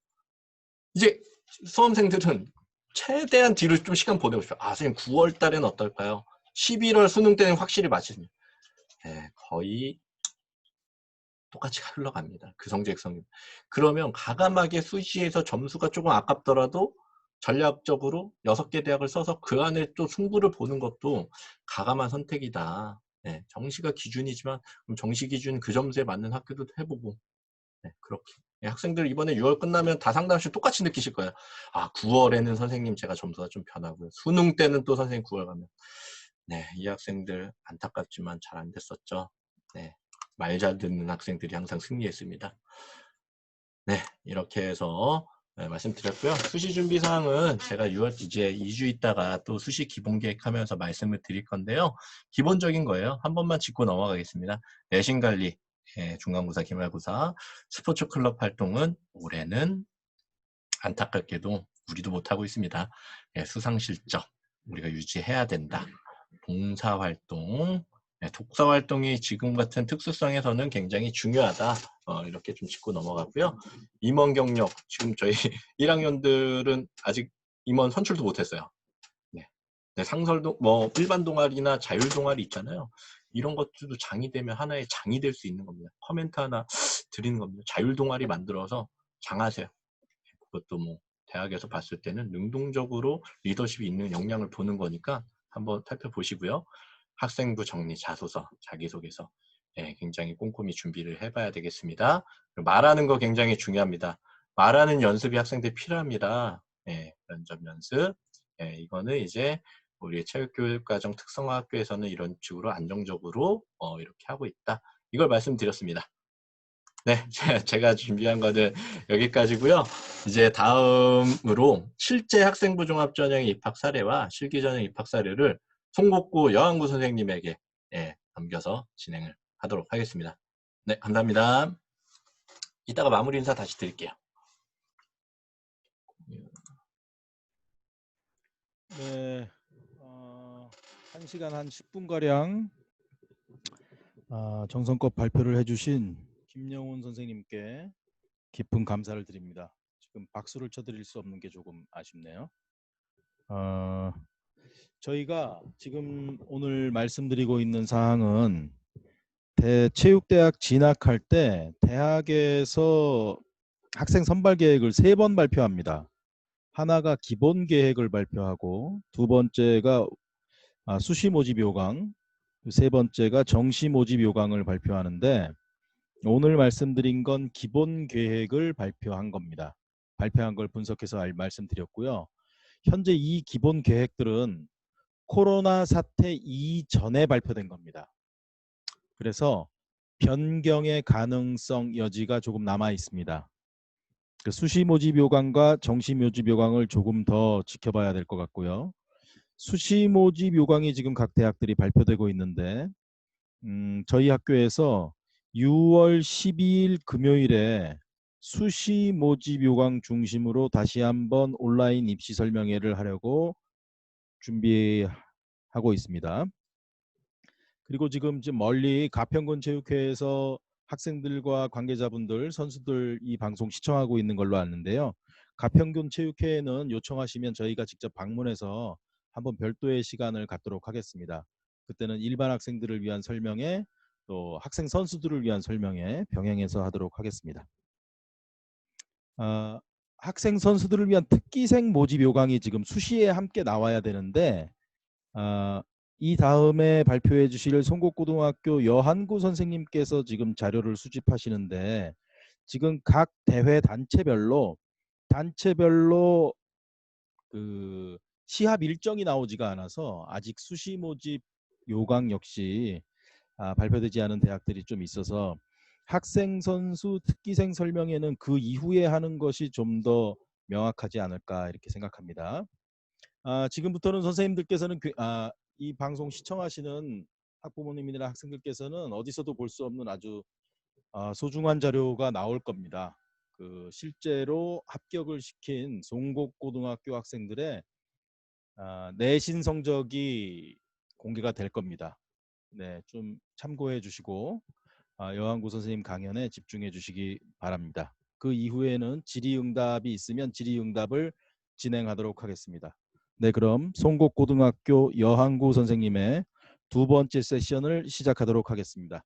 이제 수험생들은 최대한 뒤로 좀 시간 보내고 싶어요. 선생님 9월 달에는 어떨까요? 11월 수능 때는 확실히 마칩니다. 예, 거의 똑같이 흘러갑니다. 그 성적성. 그러면 가감하게 수시에서 점수가 조금 아깝더라도 전략적으로 6개 대학을 써서 그 안에 또 승부를 보는 것도 가감한 선택이다. 네, 정시가 기준이지만 그럼 정시 기준 그 점수에 맞는 학교도 해보고 그렇게. 학생들 이번에 6월 끝나면 다 상담실 똑같이 느끼실 거예요. 9월에는 선생님 제가 점수가 좀 변하고요. 수능 때는 또 선생님 9월 가면 이 학생들 안타깝지만 잘 안 됐었죠. 말 잘 듣는 학생들이 항상 승리했습니다. 이렇게 해서 말씀드렸고요. 수시 준비 사항은 제가 6월 이제 2주 있다가 또 수시 기본 계획하면서 말씀을 드릴 건데요. 기본적인 거예요. 한 번만 짚고 넘어가겠습니다. 내신 관리, 중간고사, 기말고사, 스포츠 클럽 활동은 올해는 안타깝게도 우리도 못하고 있습니다. 수상 실적 우리가 유지해야 된다. 봉사활동, 독서활동이 지금 같은 특수성에서는 굉장히 중요하다. 이렇게 좀 짚고 넘어갔고요. 임원 경력, 지금 저희 1학년들은 아직 임원 선출도 못했어요. 상설도 뭐 일반 동아리나 자율 동아리 있잖아요. 이런 것들도 장이 되면 하나의 장이 될 수 있는 겁니다. 커멘트 하나 드리는 겁니다. 자율 동아리 만들어서 장하세요. 그것도 뭐 대학에서 봤을 때는 능동적으로 리더십이 있는 역량을 보는 거니까 한번 살펴보시고요. 학생부 정리, 자소서, 자기소개서 굉장히 꼼꼼히 준비를 해봐야 되겠습니다. 말하는 거 굉장히 중요합니다. 말하는 연습이 학생들 필요합니다. 면접 연습. 이거는 이제 우리 체육교육과정 특성화학교에서는 이런 식으로 안정적으로 이렇게 하고 있다. 이걸 말씀드렸습니다. 제가 준비한 거는 여기까지고요. 이제 다음으로 실제 학생부 종합전형 입학 사례와 실기전형 입학 사례를 송곡구 여한구 선생님에게 넘겨서 진행을 하도록 하겠습니다. 감사합니다. 이따가 마무리 인사 다시 드릴게요. 네, 1시간 한 10분가량 정성껏 발표를 해주신 김영훈 선생님께 깊은 감사를 드립니다. 지금 박수를 쳐드릴 수 없는 게 조금 아쉽네요. 저희가 지금 오늘 말씀드리고 있는 사항은 체육대학 진학할 때 대학에서 학생 선발 계획을 3번 발표합니다. 하나가 기본 계획을 발표하고, 두 번째가 수시 모집 요강, 세 번째가 정시 모집 요강을 발표하는데, 오늘 말씀드린 건 기본 계획을 발표한 겁니다. 발표한 걸 분석해서 말씀드렸고요. 현재 이 기본 계획들은 코로나 사태 이전에 발표된 겁니다. 그래서 변경의 가능성 여지가 조금 남아 있습니다. 수시 모집 요강과 정시 모집 요강을 조금 더 지켜봐야 될 것 같고요. 수시 모집 요강이 지금 각 대학들이 발표되고 있는데, 저희 학교에서 6월 12일 금요일에 수시 모집 요강 중심으로 다시 한번 온라인 입시 설명회를 하려고 준비하고 있습니다. 그리고 지금 멀리 가평군 체육회에서 학생들과 관계자분들, 선수들 이 방송 시청하고 있는 걸로 아는데요. 가평군 체육회에는 요청하시면 저희가 직접 방문해서 한번 별도의 시간을 갖도록 하겠습니다. 그때는 일반 학생들을 위한 설명회, 또 학생 선수들을 위한 설명회 병행해서 하도록 하겠습니다. 학생 선수들을 위한 특기생 모집 요강이 지금 수시에 함께 나와야 되는데, 이 다음에 발표해 주실 송곡고등학교 여한구 선생님께서 지금 자료를 수집하시는데, 지금 각 대회 단체별로 그 시합 일정이 나오지가 않아서 아직 수시 모집 요강 역시 발표되지 않은 대학들이 좀 있어서 학생, 선수, 특기생 설명에는 그 이후에 하는 것이 좀 더 명확하지 않을까 이렇게 생각합니다. 지금부터는 선생님들께서는 이 방송 시청하시는 학부모님이나 학생들께서는 어디서도 볼 수 없는 아주 소중한 자료가 나올 겁니다. 그 실제로 합격을 시킨 송곡고등학교 학생들의 내신 성적이 공개가 될 겁니다. 네, 좀 참고해 주시고 여한구 선생님 강연에 집중해 주시기 바랍니다. 그 이후에는 질의응답이 있으면 질의응답을 진행하도록 하겠습니다. 네, 그럼 송곡고등학교 여한구 선생님의 두 번째 세션을 시작하도록 하겠습니다.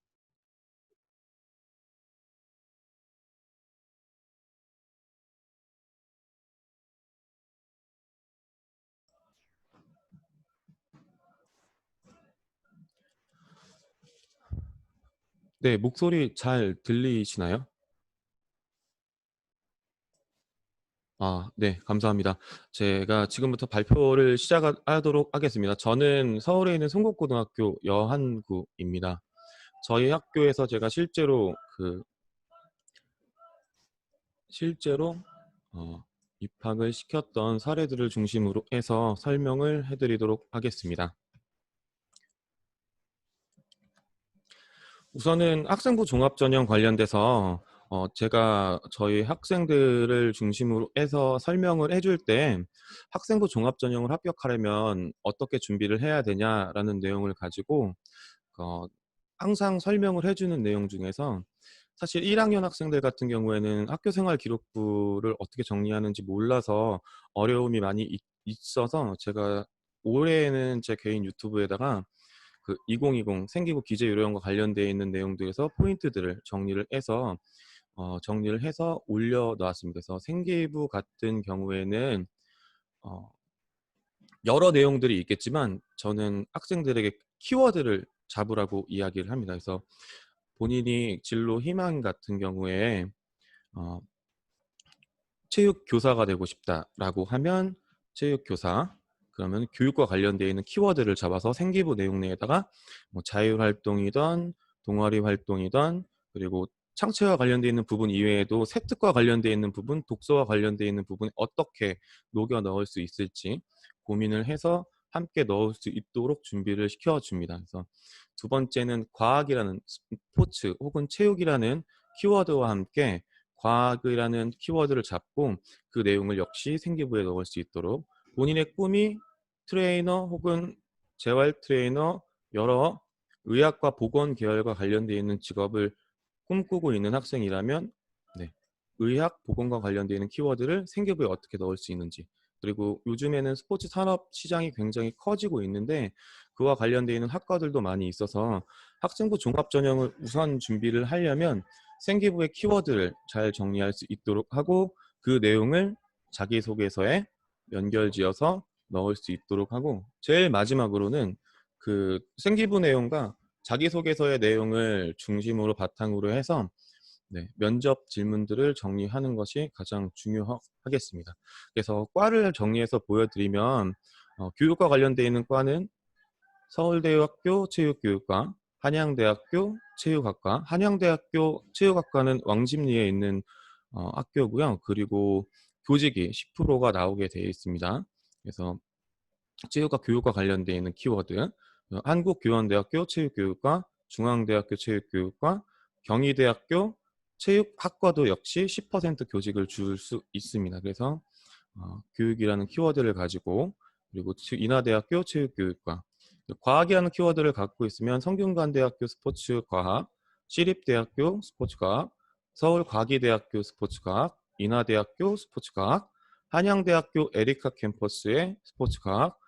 네, 목소리 잘 들리시나요? 네, 감사합니다. 제가 지금부터 발표를 시작하도록 하겠습니다. 저는 서울에 있는 송곡고등학교 여한구입니다. 저희 학교에서 제가 실제로 입학을 시켰던 사례들을 중심으로 해서 설명을 해드리도록 하겠습니다. 우선은 학생부 종합전형 관련돼서 제가 저희 학생들을 중심으로 해서 설명을 해줄 때 학생부 종합전형을 합격하려면 어떻게 준비를 해야 되냐라는 내용을 가지고 항상 설명을 해주는 내용 중에서 사실 1학년 학생들 같은 경우에는 학교생활 기록부를 어떻게 정리하는지 몰라서 어려움이 많이 있어서 제가 올해에는 제 개인 유튜브에다가 그 2020 생기부 기재 요령과 관련되어 있는 내용들에서 포인트들을 정리를 해서 올려놨습니다. 그래서 생기부 같은 경우에는 여러 내용들이 있겠지만 저는 학생들에게 키워드를 잡으라고 이야기를 합니다. 그래서 본인이 진로 희망 같은 경우에 체육교사가 되고 싶다라고 하면 체육교사, 그러면 교육과 관련되어 있는 키워드를 잡아서 생기부 내용 내에다가 뭐 자율활동이든 동아리 활동이든 그리고 창체와 관련되어 있는 부분 이외에도 세특과 관련되어 있는 부분, 독서와 관련되어 있는 부분에 어떻게 녹여 넣을 수 있을지 고민을 해서 함께 넣을 수 있도록 준비를 시켜줍니다. 그래서 두 번째는 과학이라는 스포츠 혹은 체육이라는 키워드와 함께 과학이라는 키워드를 잡고 그 내용을 역시 생기부에 넣을 수 있도록 본인의 꿈이 트레이너 혹은 재활 트레이너, 여러 의학과 보건 계열과 관련되어 있는 직업을 꿈꾸고 있는 학생이라면 의학, 보건과 관련되어 있는 키워드를 생기부에 어떻게 넣을 수 있는지, 그리고 요즘에는 스포츠 산업 시장이 굉장히 커지고 있는데 그와 관련되어 있는 학과들도 많이 있어서 학생부 종합전형을 우선 준비를 하려면 생기부의 키워드를 잘 정리할 수 있도록 하고 그 내용을 자기소개서에 연결지어서 넣을 수 있도록 하고, 제일 마지막으로는 그 생기부 내용과 자기소개서의 내용을 중심으로 바탕으로 해서 면접 질문들을 정리하는 것이 가장 중요하겠습니다. 그래서 과를 정리해서 보여드리면 교육과 관련되어 있는 과는 서울대학교 체육교육과, 한양대학교 체육학과, 한양대학교 체육학과는 왕십리에 있는 학교고요. 그리고 교직이 10%가 나오게 되어 있습니다. 그래서 체육과 교육과 관련되어 있는 키워드, 한국교원대학교 체육교육과, 중앙대학교 체육교육과, 경희대학교 체육학과도 역시 10% 교직을 줄 수 있습니다. 그래서 교육이라는 키워드를 가지고, 그리고 인하대학교 체육교육과, 과학이라는 키워드를 갖고 있으면 성균관대학교 스포츠과학, 시립대학교 스포츠과학, 서울과기대학교 스포츠과학, 인하대학교 스포츠과학, 한양대학교 에리카 캠퍼스의 스포츠과학,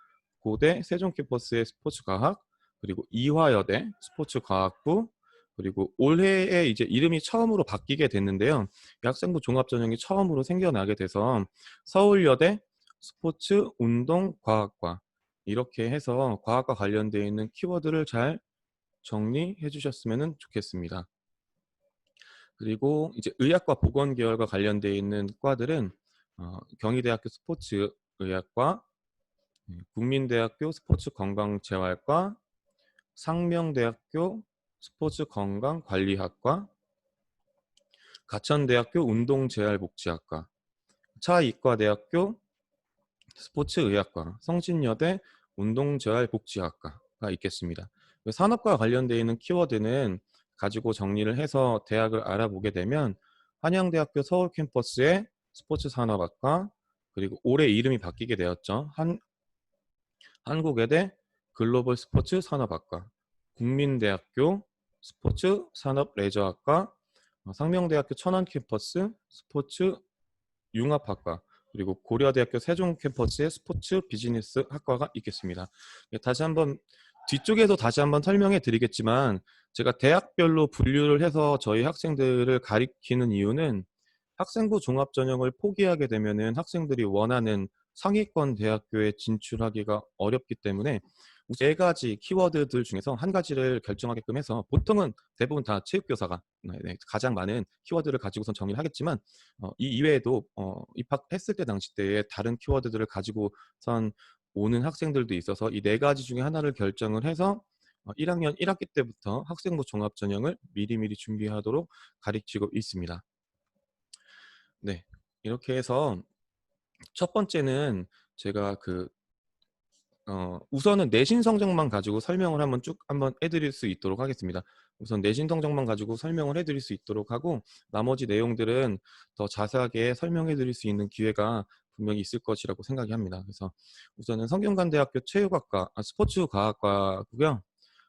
고대 세종 캠퍼스의 스포츠과학, 그리고 이화여대 스포츠과학부, 그리고 올해에 이제 이름이 처음으로 바뀌게 됐는데요. 학생부 종합전형이 처음으로 생겨나게 돼서 서울여대 스포츠 운동과학과, 이렇게 해서 과학과 관련되어 있는 키워드를 잘 정리해 주셨으면 좋겠습니다. 그리고 이제 의학과 보건 계열과 관련되어 있는 과들은 경희대학교 스포츠의학과, 국민대학교 스포츠건강재활과, 상명대학교 스포츠건강관리학과, 가천대학교 운동재활복지학과, 차이과대학교 스포츠의학과, 성신여대 운동재활복지학과가 있겠습니다. 산업과 관련되어 있는 키워드는 가지고 정리를 해서 대학을 알아보게 되면 한양대학교 서울 캠퍼스의 스포츠산업학과, 그리고 올해 이름이 바뀌게 되었죠. 한국외대 글로벌 스포츠 산업학과, 국민대학교 스포츠 산업 레저학과, 상명대학교 천안 캠퍼스 스포츠 융합학과, 그리고 고려대학교 세종 캠퍼스의 스포츠 비즈니스 학과가 있겠습니다. 다시 한번 뒤쪽에서 다시 한번 설명해 드리겠지만, 제가 대학별로 분류를 해서 저희 학생들을 가리키는 이유는 학생부 종합전형을 포기하게 되면은 학생들이 원하는 상위권 대학교에 진출하기가 어렵기 때문에 네 가지 키워드들 중에서 한 가지를 결정하게끔 해서, 보통은 대부분 다 체육교사가 가장 많은 키워드를 가지고선 정리를 하겠지만, 이 이외에도 입학했을 때 당시 때의 다른 키워드들을 가지고선 오는 학생들도 있어서 이 네 가지 중에 하나를 결정을 해서 1학년 1학기 때부터 학생부 종합전형을 미리미리 준비하도록 가르치고 있습니다. 네, 이렇게 해서 첫 번째는 제가 우선은 내신 성적만 가지고 설명을 한번 해드릴 수 있도록 하겠습니다. 우선 내신 성적만 가지고 설명을 해드릴 수 있도록 하고, 나머지 내용들은 더 자세하게 설명해드릴 수 있는 기회가 분명히 있을 것이라고 생각이 합니다. 그래서 우선은 성균관대학교 스포츠과학과고요.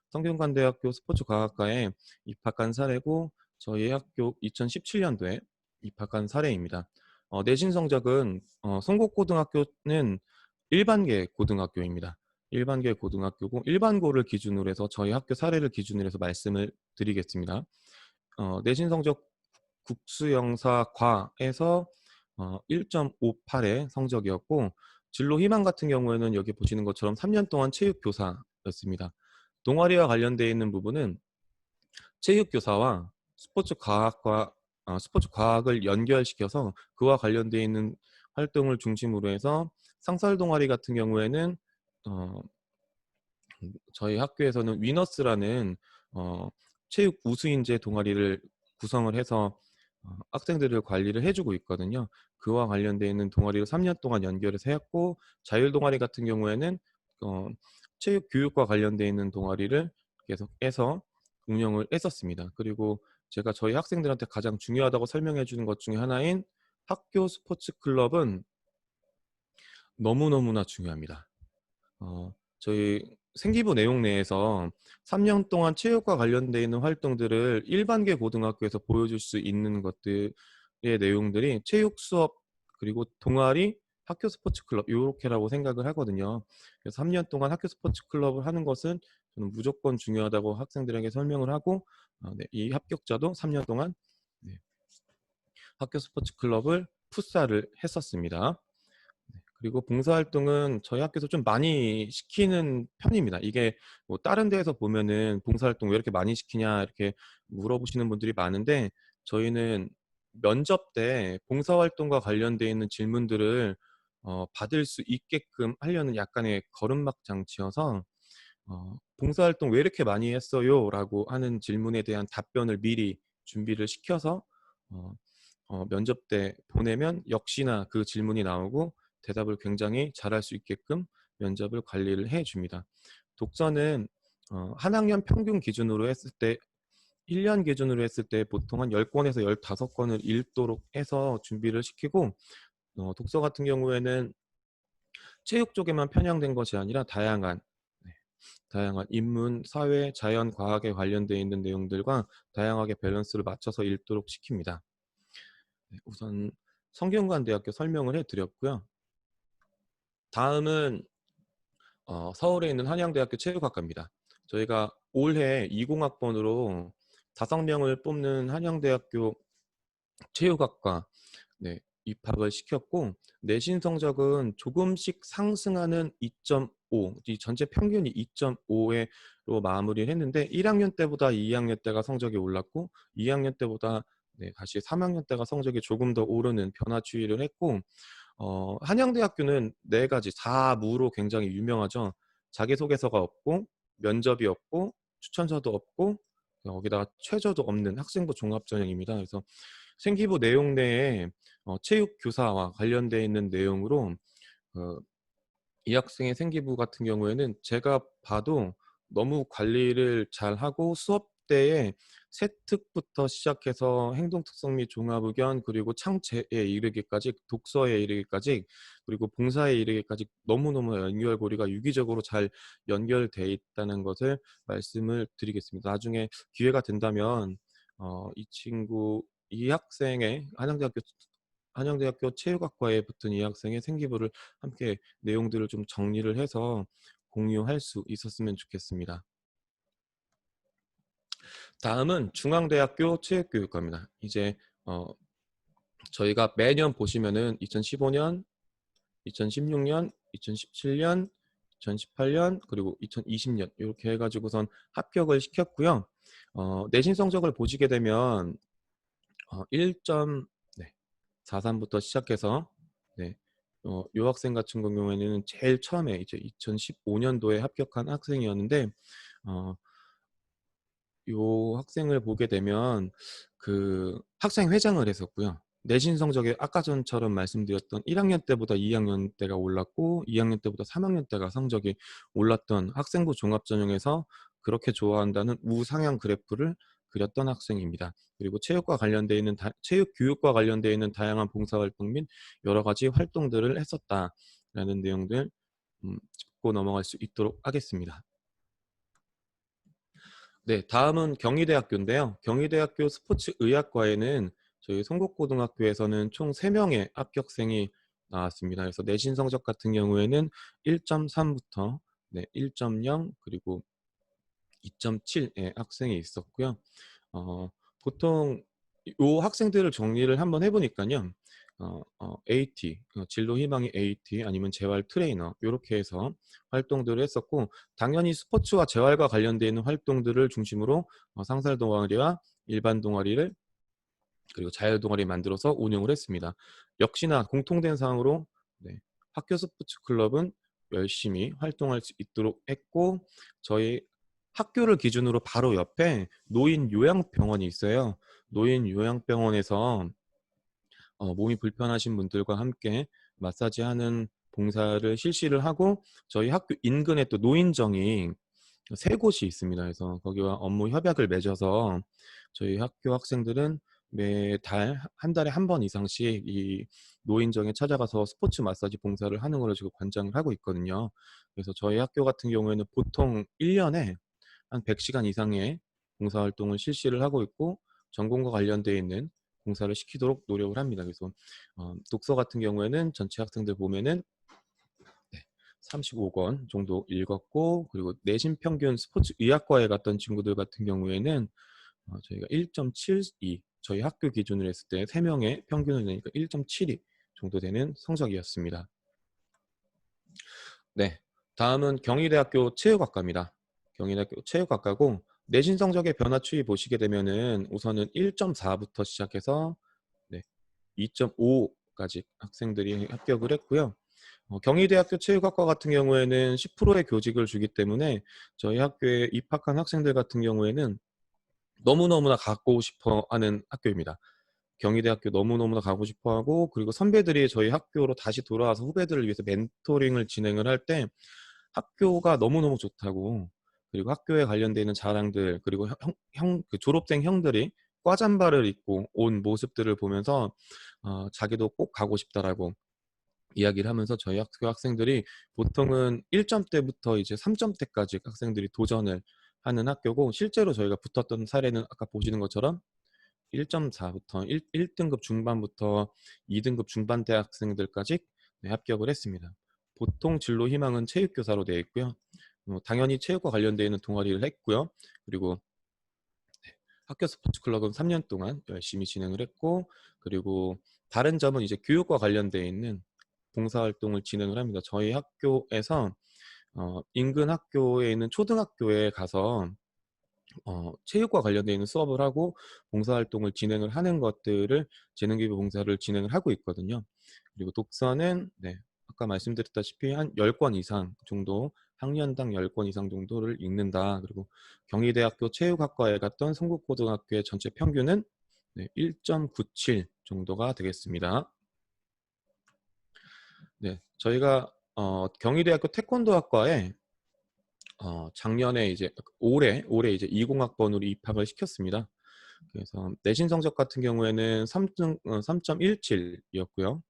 성균관대학교 스포츠과학과에 입학한 사례고, 저희 학교 2017년도에 입학한 사례입니다. 내신 성적은 송곡고등학교는 일반계 고등학교입니다. 일반계 고등학교고, 일반고를 기준으로 해서 저희 학교 사례를 기준으로 해서 말씀을 드리겠습니다. 내신 성적 국수영사과에서 1.58의 성적이었고, 진로 희망 같은 경우에는 여기 보시는 것처럼 3년 동안 체육교사였습니다. 동아리와 관련되어 있는 부분은 체육교사와 스포츠과학을 연결시켜서 그와 관련되어 있는 활동을 중심으로 해서, 상설 동아리 같은 경우에는 저희 학교에서는 위너스라는 체육 우수인재 동아리를 구성을 해서 학생들을 관리를 해주고 있거든요. 그와 관련되어 있는 동아리를 3년 동안 연결해서 했고, 자율 동아리 같은 경우에는 체육 교육과 관련되어 있는 동아리를 계속해서 운영을 했었습니다. 그리고 제가 저희 학생들한테 가장 중요하다고 설명해 주는 것 중에 하나인 학교 스포츠 클럽은 너무너무나 중요합니다. 저희 생기부 내용 내에서 3년 동안 체육과 관련되어 있는 활동들을 일반계 고등학교에서 보여줄 수 있는 것들의 내용들이 체육 수업, 그리고 동아리, 학교 스포츠 클럽 이렇게라고 생각을 하거든요. 그래서 3년 동안 학교 스포츠 클럽을 하는 것은 저는 무조건 중요하다고 학생들에게 설명을 하고, 이 합격자도 3년 동안 학교 스포츠 클럽을 풋살을 했었습니다. 그리고 봉사활동은 저희 학교에서 좀 많이 시키는 편입니다. 이게 뭐 다른 데에서 보면은 봉사활동 왜 이렇게 많이 시키냐 이렇게 물어보시는 분들이 많은데, 저희는 면접 때 봉사활동과 관련되어 있는 질문들을 받을 수 있게끔 하려는 약간의 거름막 장치여서, 봉사활동 왜 이렇게 많이 했어요? 라고 하는 질문에 대한 답변을 미리 준비를 시켜서 면접 때 보내면 역시나 그 질문이 나오고 대답을 굉장히 잘할 수 있게끔 면접을 관리를 해줍니다. 독서는 한 학년 평균 기준으로 했을 때, 1년 기준으로 했을 때 보통 한 10권에서 15권을 읽도록 해서 준비를 시키고, 독서 같은 경우에는 체육 쪽에만 편향된 것이 아니라 다양한 인문, 사회, 자연, 과학에 관련되어 있는 내용들과 다양하게 밸런스를 맞춰서 읽도록 시킵니다. 우선 성균관대학교 설명을 해드렸고요. 다음은 서울에 있는 한양대학교 체육학과입니다. 저희가 올해 20학번으로 5명을 뽑는 한양대학교 체육학과 입학을 시켰고, 내신 성적은 조금씩 상승하는 2.5, 이 전체 평균이 2.5로 마무리를 했는데, 1학년 때보다 2학년 때가 성적이 올랐고, 2학년 때보다 다시 3학년 때가 성적이 조금 더 오르는 변화 추이를 했고, 한양대학교는 4가지 4무로 굉장히 유명하죠. 자기소개서가 없고, 면접이 없고, 추천서도 없고, 거기다가 최저도 없는 학생부 종합전형입니다. 그래서 생기부 내용 내에 체육 교사와 관련되어 있는 내용으로 이 학생의 생기부 같은 경우에는 제가 봐도 너무 관리를 잘하고 수업 때에 세특부터 시작해서 행동 특성 및 종합 의견 그리고 창제에 이르기까지 독서에 이르기까지 그리고 봉사에 이르기까지 너무너무 연결고리가 유기적으로 잘 연결돼 있다는 것을 말씀을 드리겠습니다. 나중에 기회가 된다면 이 학생의 한양대학교 체육학과에 붙은 이 학생의 생기부를 함께 내용들을 좀 정리를 해서 공유할 수 있었으면 좋겠습니다. 다음은 중앙대학교 체육교육과입니다. 이제 저희가 매년 보시면은 2015년, 2016년, 2017년, 2018년 그리고 2020년 이렇게 해가지고선 합격을 시켰고요. 내신 성적을 보시게 되면 1.43부터 시작해서 요 학생 같은 경우에는 제일 처음에 이제 2015년도에 합격한 학생이었는데 요 학생을 보게 되면 그 학생 회장을 했었고요. 내신 성적에 아까 전처럼 말씀드렸던 1학년 때보다 2학년 때가 올랐고 2학년 때보다 3학년 때가 성적이 올랐던 학생부 종합전형에서 그렇게 좋아한다는 우상향 그래프를 그렸던 학생입니다. 그리고 체육과 관련되어 있는 체육 교육과 관련되어 있는 다양한 봉사활동 및 여러 가지 활동들을 했었다라는 내용들 짚고 넘어갈 수 있도록 하겠습니다. 네, 다음은 경희대학교인데요. 경희대학교 스포츠의학과에는 저희 성곡고등학교에서는 총 3명의 합격생이 나왔습니다. 그래서 내신 성적 같은 경우에는 1.3부터 1.0 그리고 2.7의 학생이 있었고요. 보통 이 학생들을 정리를 한번 해보니까요. AT, 진로 희망이 AT 아니면 재활 트레이너 이렇게 해서 활동들을 했었고 당연히 스포츠와 재활과 관련되어 있는 활동들을 중심으로 상설 동아리와 일반 동아리를 그리고 자율 동아리 만들어서 운영을 했습니다. 역시나 공통된 사항으로 학교 스포츠 클럽은 열심히 활동할 수 있도록 했고 저희 학교를 기준으로 바로 옆에 노인 요양병원이 있어요. 노인 요양병원에서 몸이 불편하신 분들과 함께 마사지하는 봉사를 실시를 하고 저희 학교 인근에 또 노인정이 3곳이 있습니다. 그래서 거기와 업무 협약을 맺어서 저희 학교 학생들은 매달 한 달에 한 번 이상씩 이 노인정에 찾아가서 스포츠 마사지 봉사를 하는 걸로 지금 관장을 하고 있거든요. 그래서 저희 학교 같은 경우에는 보통 1년에 한 100시간 이상의 봉사활동을 실시를 하고 있고 전공과 관련되어 있는 봉사를 시키도록 노력을 합니다. 그래서 독서 같은 경우에는 전체 학생들 보면은 35권 정도 읽었고 그리고 내신 평균 스포츠 의학과에 갔던 친구들 같은 경우에는 저희가 1.72 저희 학교 기준으로 했을 때 3명의 평균을 내니까 1.72 정도 되는 성적이었습니다. 네, 다음은 경희대학교 체육학과입니다. 경희대학교 체육학과고 내신 성적의 변화 추이 보시게 되면은 우선은 1.4부터 시작해서 2.5까지 학생들이 합격을 했고요. 경희대학교 체육학과 같은 경우에는 10%의 교직을 주기 때문에 저희 학교에 입학한 학생들 같은 경우에는 너무너무나 가고 싶어 하는 학교입니다. 경희대학교 너무너무나 가고 싶어 하고 그리고 선배들이 저희 학교로 다시 돌아와서 후배들을 위해서 멘토링을 진행을 할 때 학교가 너무너무 좋다고 그리고 학교에 관련되어 있는 자랑들 그리고 그 졸업생 형들이 과잠바를 입고 온 모습들을 보면서 자기도 꼭 가고 싶다라고 이야기를 하면서 저희 학교 학생들이 보통은 1점대부터 이제 3점대까지 학생들이 도전을 하는 학교고 실제로 저희가 붙었던 사례는 아까 보시는 것처럼 1.4부터 1등급 중반부터 2등급 중반대 학생들까지 합격을 했습니다. 보통 진로 희망은 체육교사로 되어 있고요. 당연히 체육과 관련되어 있는 동아리를 했고요. 그리고 학교 스포츠 클럽은 3년 동안 열심히 진행을 했고 그리고 다른 점은 이제 교육과 관련되어 있는 봉사활동을 진행을 합니다. 저희 학교에서 인근 학교에 있는 초등학교에 가서 체육과 관련되어 있는 수업을 하고 봉사활동을 진행을 하는 것들을 재능기부 봉사를 진행을 하고 있거든요. 그리고 독서는 아까 말씀드렸다시피 한 10권 이상 정도 학년당 10권 이상 정도를 읽는다. 그리고 경희대학교 체육학과에 갔던 성북고등학교의 전체 평균은 네, 1.97 정도가 되겠습니다. 네, 저희가 경희대학교 태권도학과에 작년에 이제 올해 이제 20학번으로 입학을 시켰습니다. 그래서 내신 성적 같은 경우에는 3.17이었고요.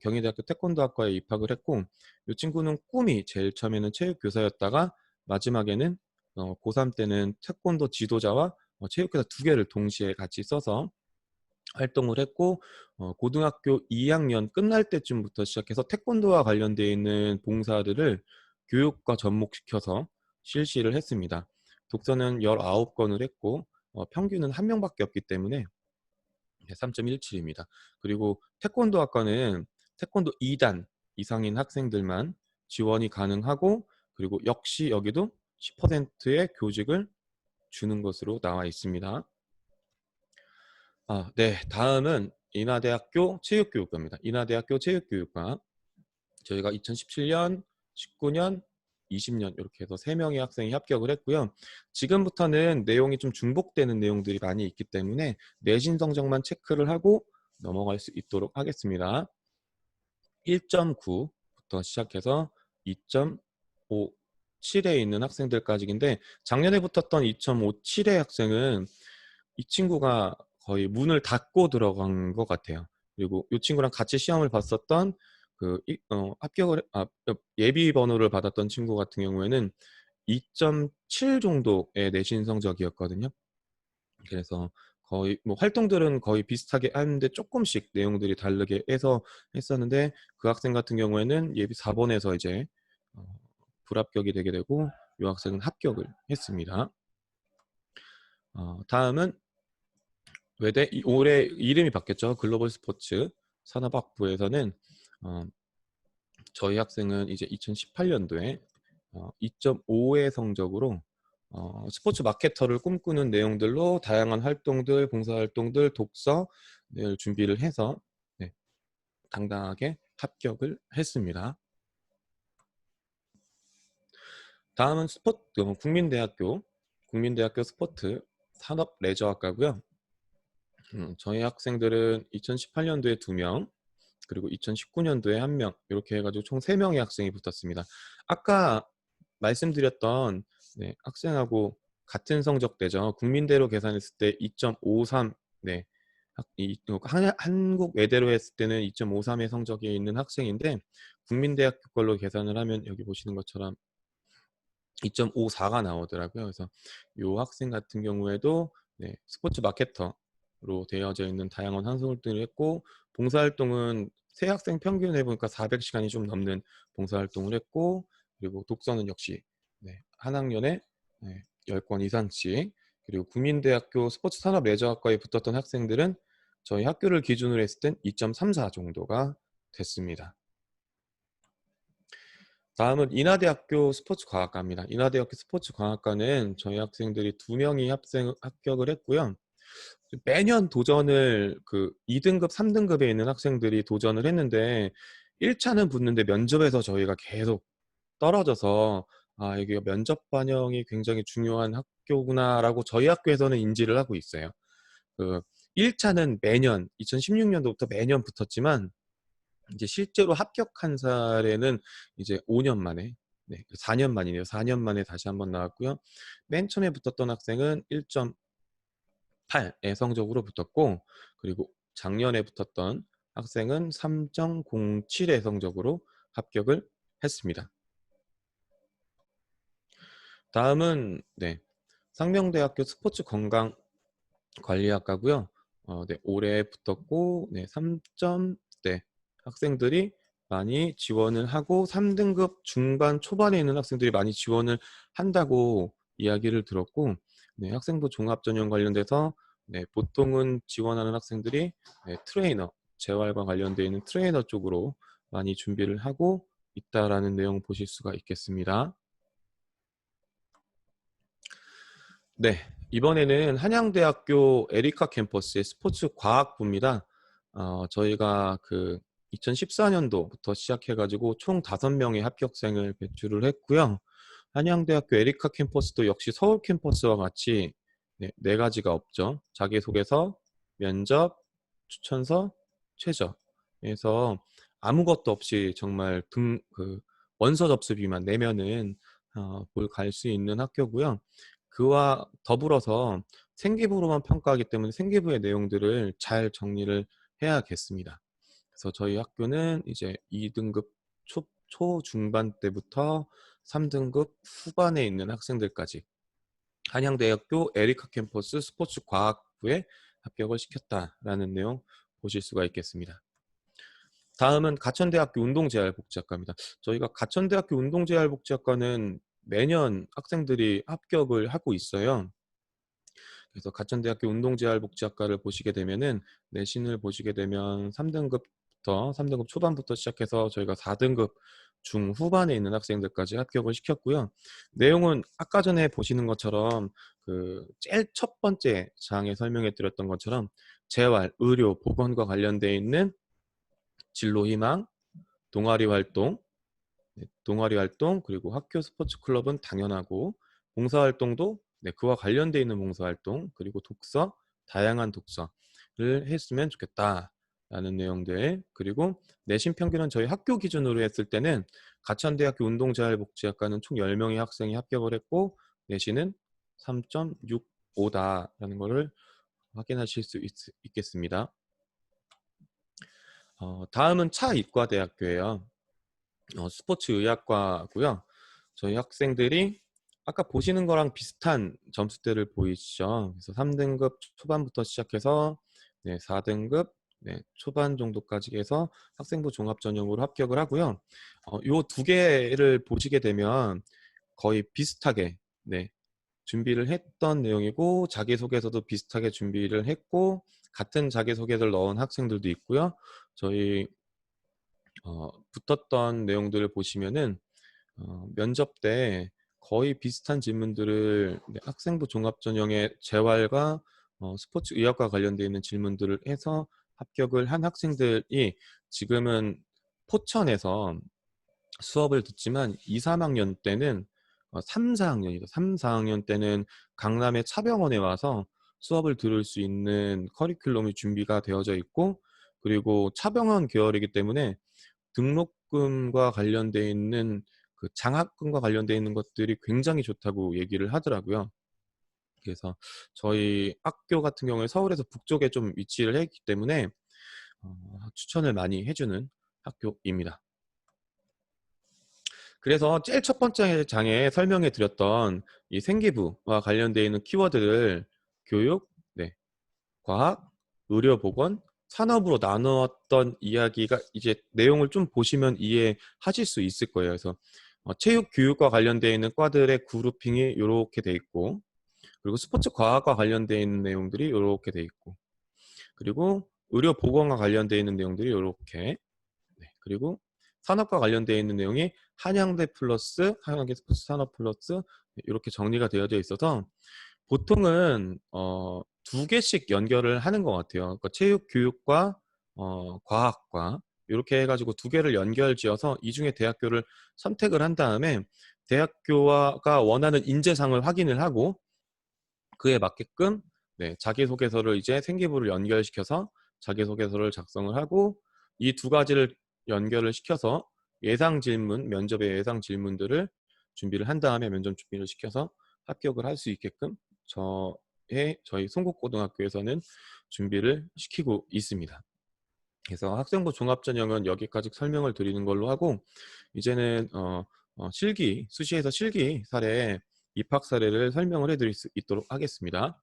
경희대학교 태권도학과에 입학을 했고, 이 친구는 꿈이 제일 처음에는 체육교사였다가 마지막에는 고3 때는 태권도 지도자와 체육교사 두 개를 동시에 같이 써서 활동을 했고, 고등학교 2학년 끝날 때쯤부터 시작해서 태권도와 관련되어 있는 봉사들을 교육과 접목시켜서 실시를 했습니다. 독서는 19권을 했고, 평균은 한 명밖에 없기 때문에 3.17입니다. 그리고 태권도 학과는 태권도 2단 이상인 학생들만 지원이 가능하고, 그리고 역시 여기도 10%의 교직을 주는 것으로 나와 있습니다. 네, 다음은 인하대학교 체육교육과입니다. 인하대학교 체육교육과, 저희가 2017년, 19년, 20년 이렇게 해서 3명의 학생이 합격을 했고요. 지금부터는 내용이 좀 중복되는 내용들이 많이 있기 때문에 내신 성적만 체크를 하고 넘어갈 수 있도록 하겠습니다. 1.9부터 시작해서 2.57에 있는 학생들까지인데, 작년에 붙었던 2.57의 학생은 이 친구가 거의 문을 닫고 들어간 것 같아요. 그리고 이 친구랑 같이 시험을 봤었던 합격을 예비 번호를 받았던 친구 같은 경우에는 2.7 정도의 내신 성적이었거든요. 그래서 거의 뭐 활동들은 거의 비슷하게 하는데 조금씩 내용들이 다르게 해서 했었는데, 그 학생 같은 경우에는 예비 4번에서 이제 불합격이 되게 되고 이 학생은 합격을 했습니다. 다음은 외대, 올해 이름이 바뀌었죠. 글로벌 스포츠 산업학부에서는 저희 학생은 이제 2018년도에 2.5의 성적으로 스포츠 마케터를 꿈꾸는 내용들로 다양한 활동들, 봉사활동들, 독서를 준비를 해서 당당하게 합격을 했습니다. 다음은 국민대학교 스포츠 산업레저학과고요. 저희 학생들은 2018년도에 2명, 그리고 2019년도에 1명, 이렇게 해가지고 총 3명의 학생이 붙었습니다. 아까 말씀드렸던 학생하고 같은 성적대죠. 국민대로 계산했을 때 2.53, 한국 외대로 했을 때는 2.53의 성적이 있는 학생인데, 국민대학교 걸로 계산을 하면 여기 보시는 것처럼 2.54가 나오더라고요. 그래서 이 학생 같은 경우에도 스포츠 마케터로 되어져 있는 다양한 활동을 했고, 봉사활동은 새 학생 평균 해보니까 400시간이 좀 넘는 봉사활동을 했고, 그리고 독서는 역시 한 학년에 10권 이상씩, 그리고 국민대학교 스포츠 산업 레저학과에 붙었던 학생들은 저희 학교를 기준으로 했을 땐 2.34 정도가 됐습니다. 다음은 인하대학교 스포츠과학과입니다. 인하대학교 스포츠과학과는 저희 학생들이 2명이 합격을 했고요. 매년 도전을 2등급, 3등급에 있는 학생들이 도전을 했는데 1차는 붙는데 면접에서 저희가 계속 떨어져서 이게 면접 반영이 굉장히 중요한 학교구나라고 저희 학교에서는 인지를 하고 있어요. 1차는 매년 2016년도부터 매년 붙었지만 이제 실제로 합격한 사례는 이제 5년 만에, 4년 만이네요. 4년 만에 다시 한번 나왔고요. 맨 처음에 붙었던 학생은 1.8의 성적으로 붙었고, 그리고 작년에 붙었던 학생은 3.07의 성적으로 합격을 했습니다. 다음은 상명대학교 스포츠 건강 관리학과고요. 올해 붙었고 3점 학생들이 많이 지원을 하고 3등급 중반 초반에 있는 학생들이 많이 지원을 한다고 이야기를 들었고, 학생부 종합 전형 관련돼서 보통은 지원하는 학생들이 트레이너, 재활과 관련되어 있는 트레이너 쪽으로 많이 준비를 하고 있다라는 내용 보실 수가 있겠습니다. 이번에는 한양대학교 에리카 캠퍼스의 스포츠 과학부입니다. 저희가 2014년도부터 시작해가지고 총 5명의 합격생을 배출을 했고요. 한양대학교 에리카 캠퍼스도 역시 서울 캠퍼스와 같이 4가지가 없죠. 자기소개서, 면접, 추천서, 최저에서 아무것도 없이 정말 원서 접수비만 내면은 갈 수 있는 학교고요. 그와 더불어서 생기부로만 평가하기 때문에 생기부의 내용들을 잘 정리를 해야겠습니다. 그래서 저희 학교는 이제 2등급 초중반 때부터 3등급 후반에 있는 학생들까지 한양대학교 에리카 캠퍼스 스포츠과학부에 합격을 시켰다라는 내용 보실 수가 있겠습니다. 다음은 가천대학교 운동재활복지학과입니다. 저희가 가천대학교 운동재활복지학과는 매년 학생들이 합격을 하고 있어요. 그래서 가천대학교 운동재활복지학과를 보시게 되면은 내신을 보시게 되면 3등급 초반부터 시작해서 저희가 4등급 중후반에 있는 학생들까지 합격을 시켰고요. 내용은 아까 전에 보시는 것처럼 제일 첫 번째 장에 설명해 드렸던 것처럼 재활, 의료, 보건과 관련되어 있는 진로 희망, 동아리 활동, 그리고 학교 스포츠 클럽은 당연하고 봉사활동도 그와 관련되어 있는 봉사활동, 그리고 독서, 다양한 독서를 했으면 좋겠다라는 내용들. 그리고 내신 평균은 저희 학교 기준으로 했을 때는 가천대학교 운동자활복지학과는 총 10명의 학생이 합격을 했고 내신은 3.65다라는 것을 확인하실 수 있겠습니다. 다음은 차이과대학교예요. 스포츠의학과고요. 저희 학생들이 아까 보시는 거랑 비슷한 점수대를 보이시죠. 그래서 3등급 초반부터 시작해서 4등급 초반 정도까지 해서 학생부 종합전형으로 합격을 하고요. 요 두 개를 보시게 되면 거의 비슷하게 준비를 했던 내용이고 자기소개서도 비슷하게 준비를 했고 같은 자기소개서를 넣은 학생들도 있고요. 저희 붙었던 내용들을 보시면은 면접 때 거의 비슷한 질문들을 학생부 종합전형의 재활과 스포츠 의학과 관련되어 있는 질문들을 해서 합격을 한 학생들이 지금은 포천에서 수업을 듣지만 2, 3학년 때는 3, 4학년이죠. 3, 4학년 때는 강남의 차병원에 와서 수업을 들을 수 있는 커리큘럼이 준비가 되어져 있고 그리고 차병원 계열이기 때문에 등록금과 관련돼 있는 장학금과 관련돼 있는 것들이 굉장히 좋다고 얘기를 하더라고요. 그래서 저희 학교 같은 경우에 서울에서 북쪽에 좀 위치를 했기 때문에 추천을 많이 해주는 학교입니다. 그래서 제일 첫 번째 장에 설명해 드렸던 이 생기부와 관련되어 있는 키워드를 교육, 과학, 의료보건, 산업으로 나누었던 이야기가 이제 내용을 좀 보시면 이해하실 수 있을 거예요. 그래서 체육 교육과 관련되어 있는 과들의 그룹핑이 이렇게 돼 있고 그리고 스포츠 과학과 관련되어 있는 내용들이 이렇게 돼 있고 그리고 의료보건과 관련되어 있는 내용들이 이렇게 그리고 산업과 관련되어 있는 내용이 한양대 플러스 한양대 스포츠 산업 플러스 이렇게 정리가 되어져 있어서 보통은 두 개씩 연결을 하는 것 같아요. 그러니까 체육 교육과 과학과 이렇게 해가지고 두 개를 연결지어서 이 중에 대학교를 선택을 한 다음에 대학교가 원하는 인재상을 확인을 하고 그에 맞게끔 자기소개서를 이제 생기부를 연결시켜서 자기소개서를 작성을 하고 이 두 가지를 연결을 시켜서 예상 질문, 면접의 예상 질문들을 준비를 한 다음에 면접 준비를 시켜서 합격을 할 수 있게끔 저희 송곡고등학교에서는 준비를 시키고 있습니다. 그래서 학생부 종합전형은 여기까지 설명을 드리는 걸로 하고 이제는 수시에서 실기 사례, 입학 사례를 설명을 해드릴 수 있도록 하겠습니다.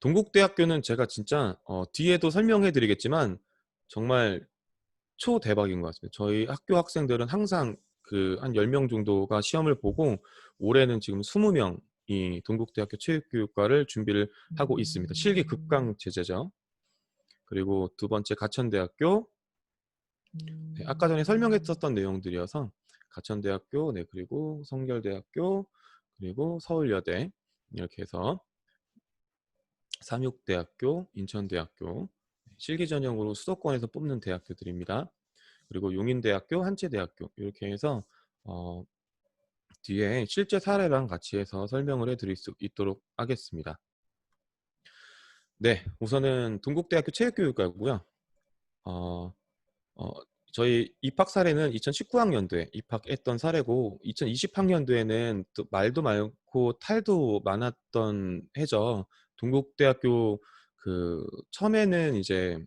동국대학교는 제가 진짜 뒤에도 설명해 드리겠지만 정말 초대박인 것 같습니다. 저희 학교 학생들은 항상 한 10명 정도가 시험을 보고 올해는 지금 20명이 동국대학교 체육교육과를 준비를 하고 있습니다. 실기 급강 제재죠. 그리고 두 번째 가천대학교 아까 전에 설명했었던 내용들이어서 가천대학교 그리고 성결대학교 그리고 서울여대 이렇게 해서 삼육대학교, 인천대학교 실기 전형으로 수도권에서 뽑는 대학교들입니다. 그리고 용인대학교, 한치대학교 이렇게 해서 뒤에 실제 사례랑 같이 해서 설명을 해드릴 수 있도록 하겠습니다. 네, 우선은 동국대학교 체육교육과고요. 어, 어, 저희 입학 사례는 2019학년도에 입학했던 사례고 2020학년도에는 또 말도 많고 탈도 많았던 해죠. 동국대학교 그 처음에는 이제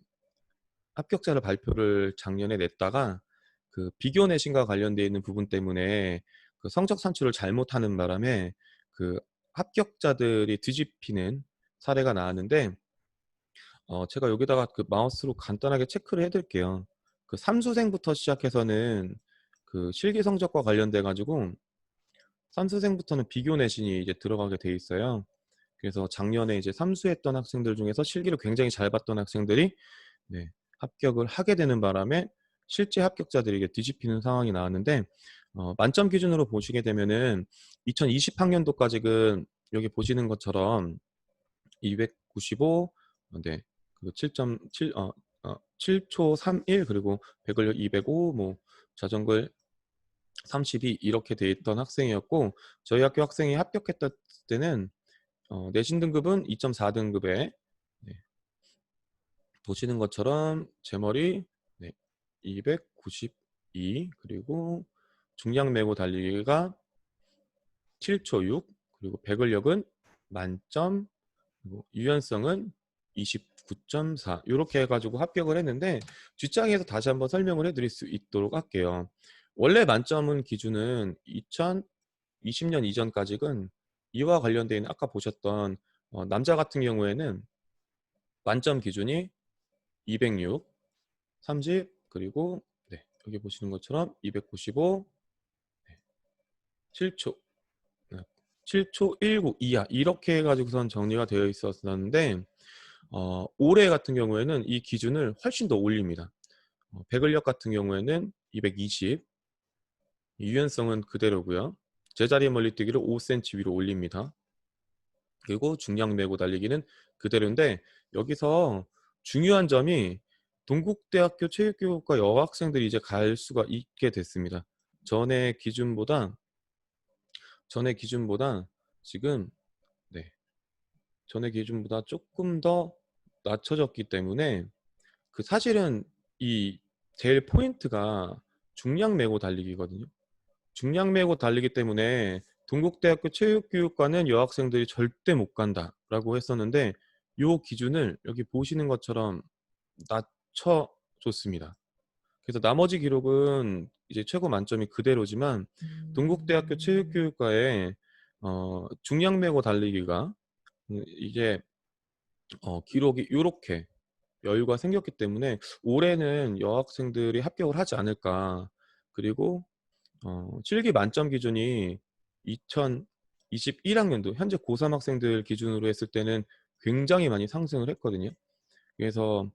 합격자를 발표를 작년에 냈다가 그 비교 내신과 관련되어 있는 부분 때문에 그 성적 산출을 잘못하는 바람에 그 합격자들이 뒤집히는 사례가 나왔는데 제가 여기다가 그 마우스로 간단하게 체크를 해드릴게요. 그 삼수생부터 시작해서는 그 실기 성적과 관련돼 가지고 삼수생부터는 비교 내신이 이제 들어가게 돼 있어요. 그래서 작년에 이제 삼수했던 학생들 중에서 실기를 굉장히 잘 봤던 학생들이 네, 합격을 하게 되는 바람에 실제 합격자들이 이게 뒤집히는 상황이 나왔는데 만점 기준으로 보시게 되면은 2020학년도까지는 여기 보시는 것처럼 295, 네, 그 7.7, 7초 31 그리고 백을 205, 뭐 자전거를 32 이렇게 돼 있던 학생이었고 저희 학교 학생이 합격했던 때는 내신 등급은 2.4등급에 보시는 것처럼 제 머리 292 그리고 중량 메고 달리기가 7초 6 그리고 배근력은 만점 그리고 유연성은 29.4 이렇게 해가지고 합격을 했는데 뒷장에서 다시 한번 설명을 해드릴 수 있도록 할게요. 원래 만점은 기준은 2020년 이전까지는 이와 관련되어 있는 아까 보셨던 남자 같은 경우에는 만점 기준이 206, 30 그리고 여기 보시는 것처럼 295, 7초 7초 19 이하 이렇게 해가지고선 정리가 되어 있었는데 올해 같은 경우에는 이 기준을 훨씬 더 올립니다. 배근력 같은 경우에는 220, 유연성은 그대로고요. 제자리 멀리뛰기를 5cm 위로 올립니다. 그리고 중량 메고 달리기는 그대로인데 여기서 중요한 점이 동국대학교 체육교육과 여학생들이 이제 갈 수가 있게 됐습니다. 전에 기준보다 지금 전에 기준보다 조금 더 낮춰졌기 때문에 그 사실은 이 제일 포인트가 중량 메고 달리기거든요. 중량 메고 달리기 때문에 동국대학교 체육교육과는 여학생들이 절대 못 간다라고 했었는데 이 기준을 여기 보시는 것처럼 낮춰줬습니다. 그래서 나머지 기록은 이제 최고 만점이 그대로지만 동국대학교 체육교육과에 중량 메고 달리기가 이제 기록이 이렇게 여유가 생겼기 때문에 올해는 여학생들이 합격을 하지 않을까. 그리고 실기 만점 기준이 2021학년도 현재 고3 학생들 기준으로 했을 때는 굉장히 많이 상승을 했거든요. 그래서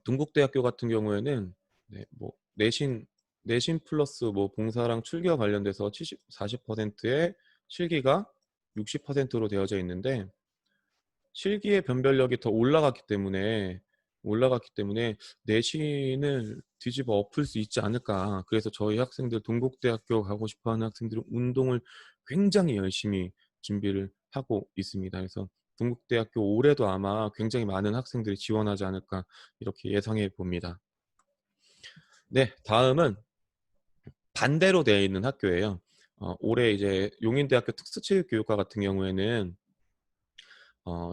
동국대학교 같은 경우에는 뭐 내신 플러스 뭐 봉사랑 출기와 관련돼서 40%의 실기가 60%로 되어져 있는데 실기의 변별력이 더 올라갔기 때문에 내신을 뒤집어 엎을 수 있지 않을까. 그래서 저희 학생들 동국대학교 가고 싶어하는 학생들은 운동을 굉장히 열심히 준비를 하고 있습니다. 그래서 동국대학교 올해도 아마 굉장히 많은 학생들이 지원하지 않을까 이렇게 예상해 봅니다. 네, 다음은 반대로 되어 있는 학교예요. 올해 이제 용인대학교 특수체육교육과 같은 경우에는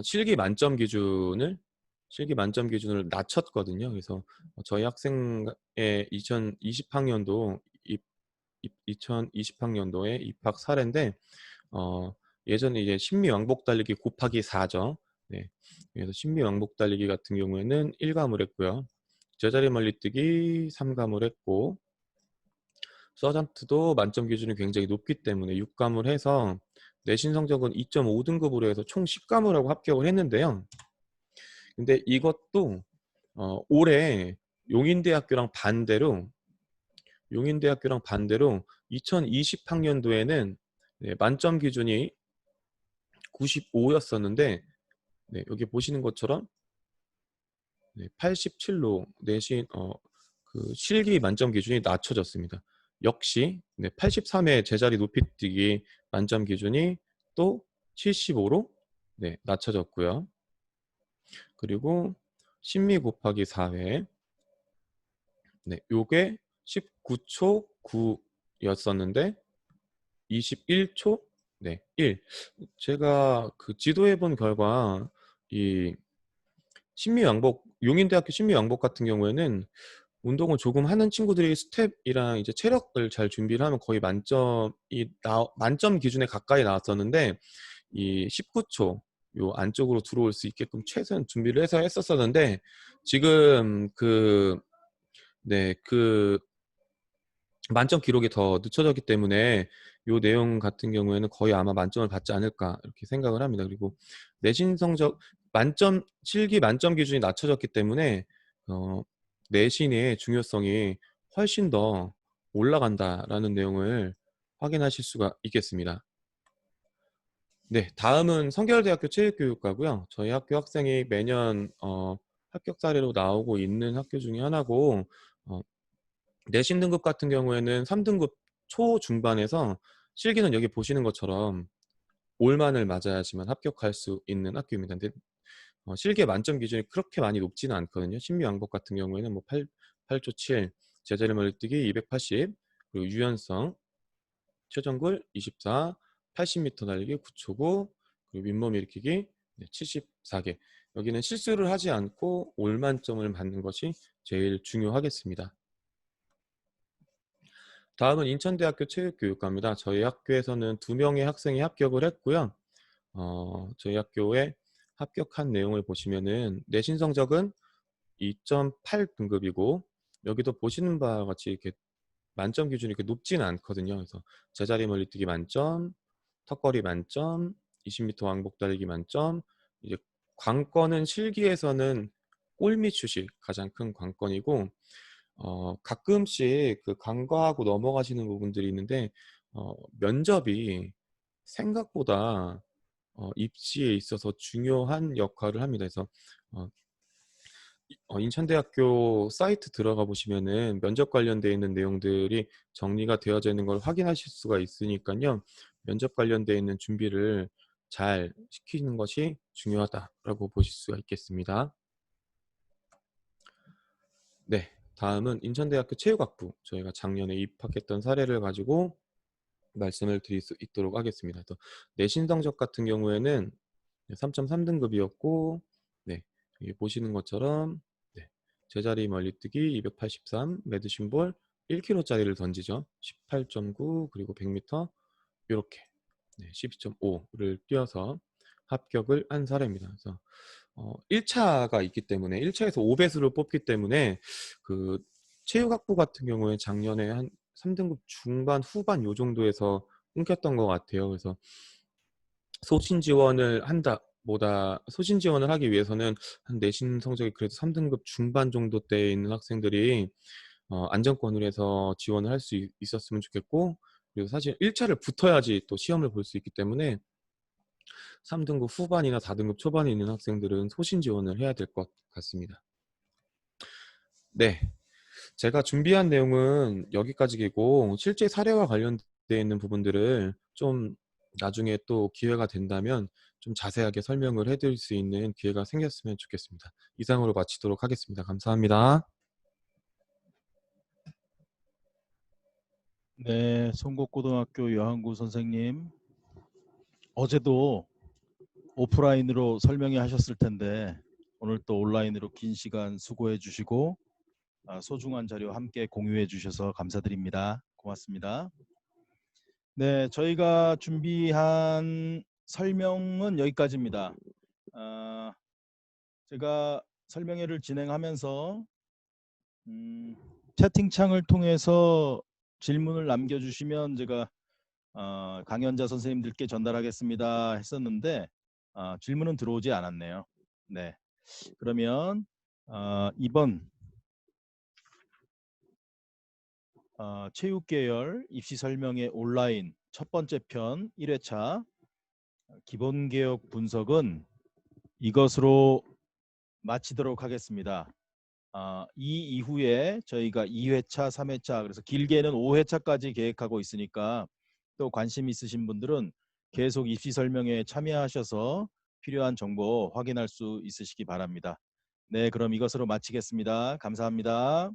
실기 만점 기준을 낮췄거든요. 그래서 저희 학생의 2020학년도에 입학 사례인데 예전에 이제 신미왕복 달리기 곱하기 4죠. 네. 그래서 신미왕복 달리기 같은 경우에는 1과물 했고요. 제자리 멀리뛰기 3과물 했고 서전트도 만점 기준이 굉장히 높기 때문에 6과물 해서 내신 성적은 2.5등급으로 해서 총 10과물하고 합격을 했는데요. 근데 이것도 올해 용인대학교랑 반대로 2020학년도에는 만점 기준이 95였었는데 여기 보시는 것처럼 87로 내신 그 실기 만점 기준이 낮춰졌습니다. 역시 83의 제자리 높이뛰기 만점 기준이 또 75로 낮춰졌고요. 그리고 심리 곱하기 4회. 네, 요게 19초 9였었는데 21초 네, 1. 제가 그 지도해 본 결과 이 신미왕복 용인대학교 신미왕복 같은 경우에는 운동을 조금 하는 친구들이 스텝이랑 이제 체력을 잘 준비를 하면 거의 만점 기준에 가까이 나왔었는데 이 19초 요 안쪽으로 들어올 수 있게끔 최선 준비를 해서 했었었는데 지금 그 만점 기록이 더 늦춰졌기 때문에 요 내용 같은 경우에는 거의 아마 만점을 받지 않을까 이렇게 생각을 합니다. 그리고 내신 성적 만점 실기 만점 기준이 낮춰졌기 때문에 내신의 중요성이 훨씬 더 올라간다라는 내용을 확인하실 수가 있겠습니다. 네, 다음은 성결대학교 체육교육과고요. 저희 학교 학생이 매년 합격 사례로 나오고 있는 학교 중에 하나고 내신 등급 같은 경우에는 3등급 초중반에서 실기는 여기 보시는 것처럼 올만을 맞아야지만 합격할 수 있는 학교입니다. 근데 실기의 만점 기준이 그렇게 많이 높지는 않거든요. 신미왕복 같은 경우에는 뭐 8조 7, 제자리 멀리뛰기 280, 그리고 유연성, 최정글 24, 80m 달리기 9초 9, 그리고 윗몸 일으키기 74개. 여기는 실수를 하지 않고 올만점을 받는 것이 제일 중요하겠습니다. 다음은 인천대학교 체육교육과입니다. 저희 학교에서는 2명의 학생이 합격을 했고요. 저희 학교에 합격한 내용을 보시면은 내신 성적은 2.8 등급이고 여기도 보시는 바와 같이 이렇게 만점 기준이 이렇게 높지는 않거든요. 그래서 제자리 멀리뛰기 만점, 턱걸이 만점, 20m 왕복 달리기 만점. 이제 관건은 실기에서는 골밑 슛이 가장 큰 관건이고 가끔씩 그 간과하고 넘어가시는 부분들이 있는데 면접이 생각보다 입시에 있어서 중요한 역할을 합니다. 그래서 인천대학교 사이트 들어가 보시면은 면접 관련되어 있는 내용들이 정리가 되어져 있는 걸 확인하실 수가 있으니까요. 면접 관련되어 있는 준비를 잘 시키는 것이 중요하다라고 보실 수가 있겠습니다. 네, 다음은 인천대학교 체육학부 저희가 작년에 입학했던 사례를 가지고 말씀을 드릴 수 있도록 하겠습니다. 또 내신 성적 같은 경우에는 3.3등급이었고 네, 여기 보시는 것처럼 네, 제자리 멀리뛰기 283, 매드신볼 1kg짜리를 던지죠. 18.9 그리고 100m 이렇게 12.5를 뛰어서 합격을 한 사례입니다. 그래서 1차가 있기 때문에 1차에서 5배수를 뽑기 때문에 그 체육학부 같은 경우에 작년에 한 3등급 중반 후반 요 정도에서 끊겼던 것 같아요. 그래서 소신 지원을 하기 위해서는 한 내신 성적이 그래도 3등급 중반 정도 대에 있는 학생들이 안정권을 해서 지원을 할 수 있었으면 좋겠고 그리고 사실 1차를 붙어야지 또 시험을 볼 수 있기 때문에 3등급 후반이나 4등급 초반에 있는 학생들은 소신 지원을 해야 될 것 같습니다. 네, 제가 준비한 내용은 여기까지이고 실제 사례와 관련되어 있는 부분들을 좀 나중에 또 기회가 된다면 좀 자세하게 설명을 해드릴 수 있는 기회가 생겼으면 좋겠습니다. 이상으로 마치도록 하겠습니다. 감사합니다. 네, 송곡고등학교 여한구 선생님, 어제도 오프라인으로 설명회 하셨을 텐데 오늘 또 온라인으로 긴 시간 수고해 주시고 소중한 자료 함께 공유해 주셔서 감사드립니다. 고맙습니다. 네, 저희가 준비한 설명은 여기까지입니다. 제가 설명회를 진행하면서 채팅창을 통해서 질문을 남겨주시면 제가 강연자 선생님들께 전달하겠습니다 했었는데 질문은 들어오지 않았네요. 네, 그러면 이번 체육계열 입시설명회 온라인 첫 번째 편 1회차 기본개혁 분석은 이것으로 마치도록 하겠습니다. 이 이후에 저희가 2회차, 3회차 그래서 길게는 5회차까지 계획하고 있으니까 또 관심 있으신 분들은 계속 입시설명회에 참여하셔서 필요한 정보 확인할 수 있으시기 바랍니다. 네, 그럼 이것으로 마치겠습니다. 감사합니다.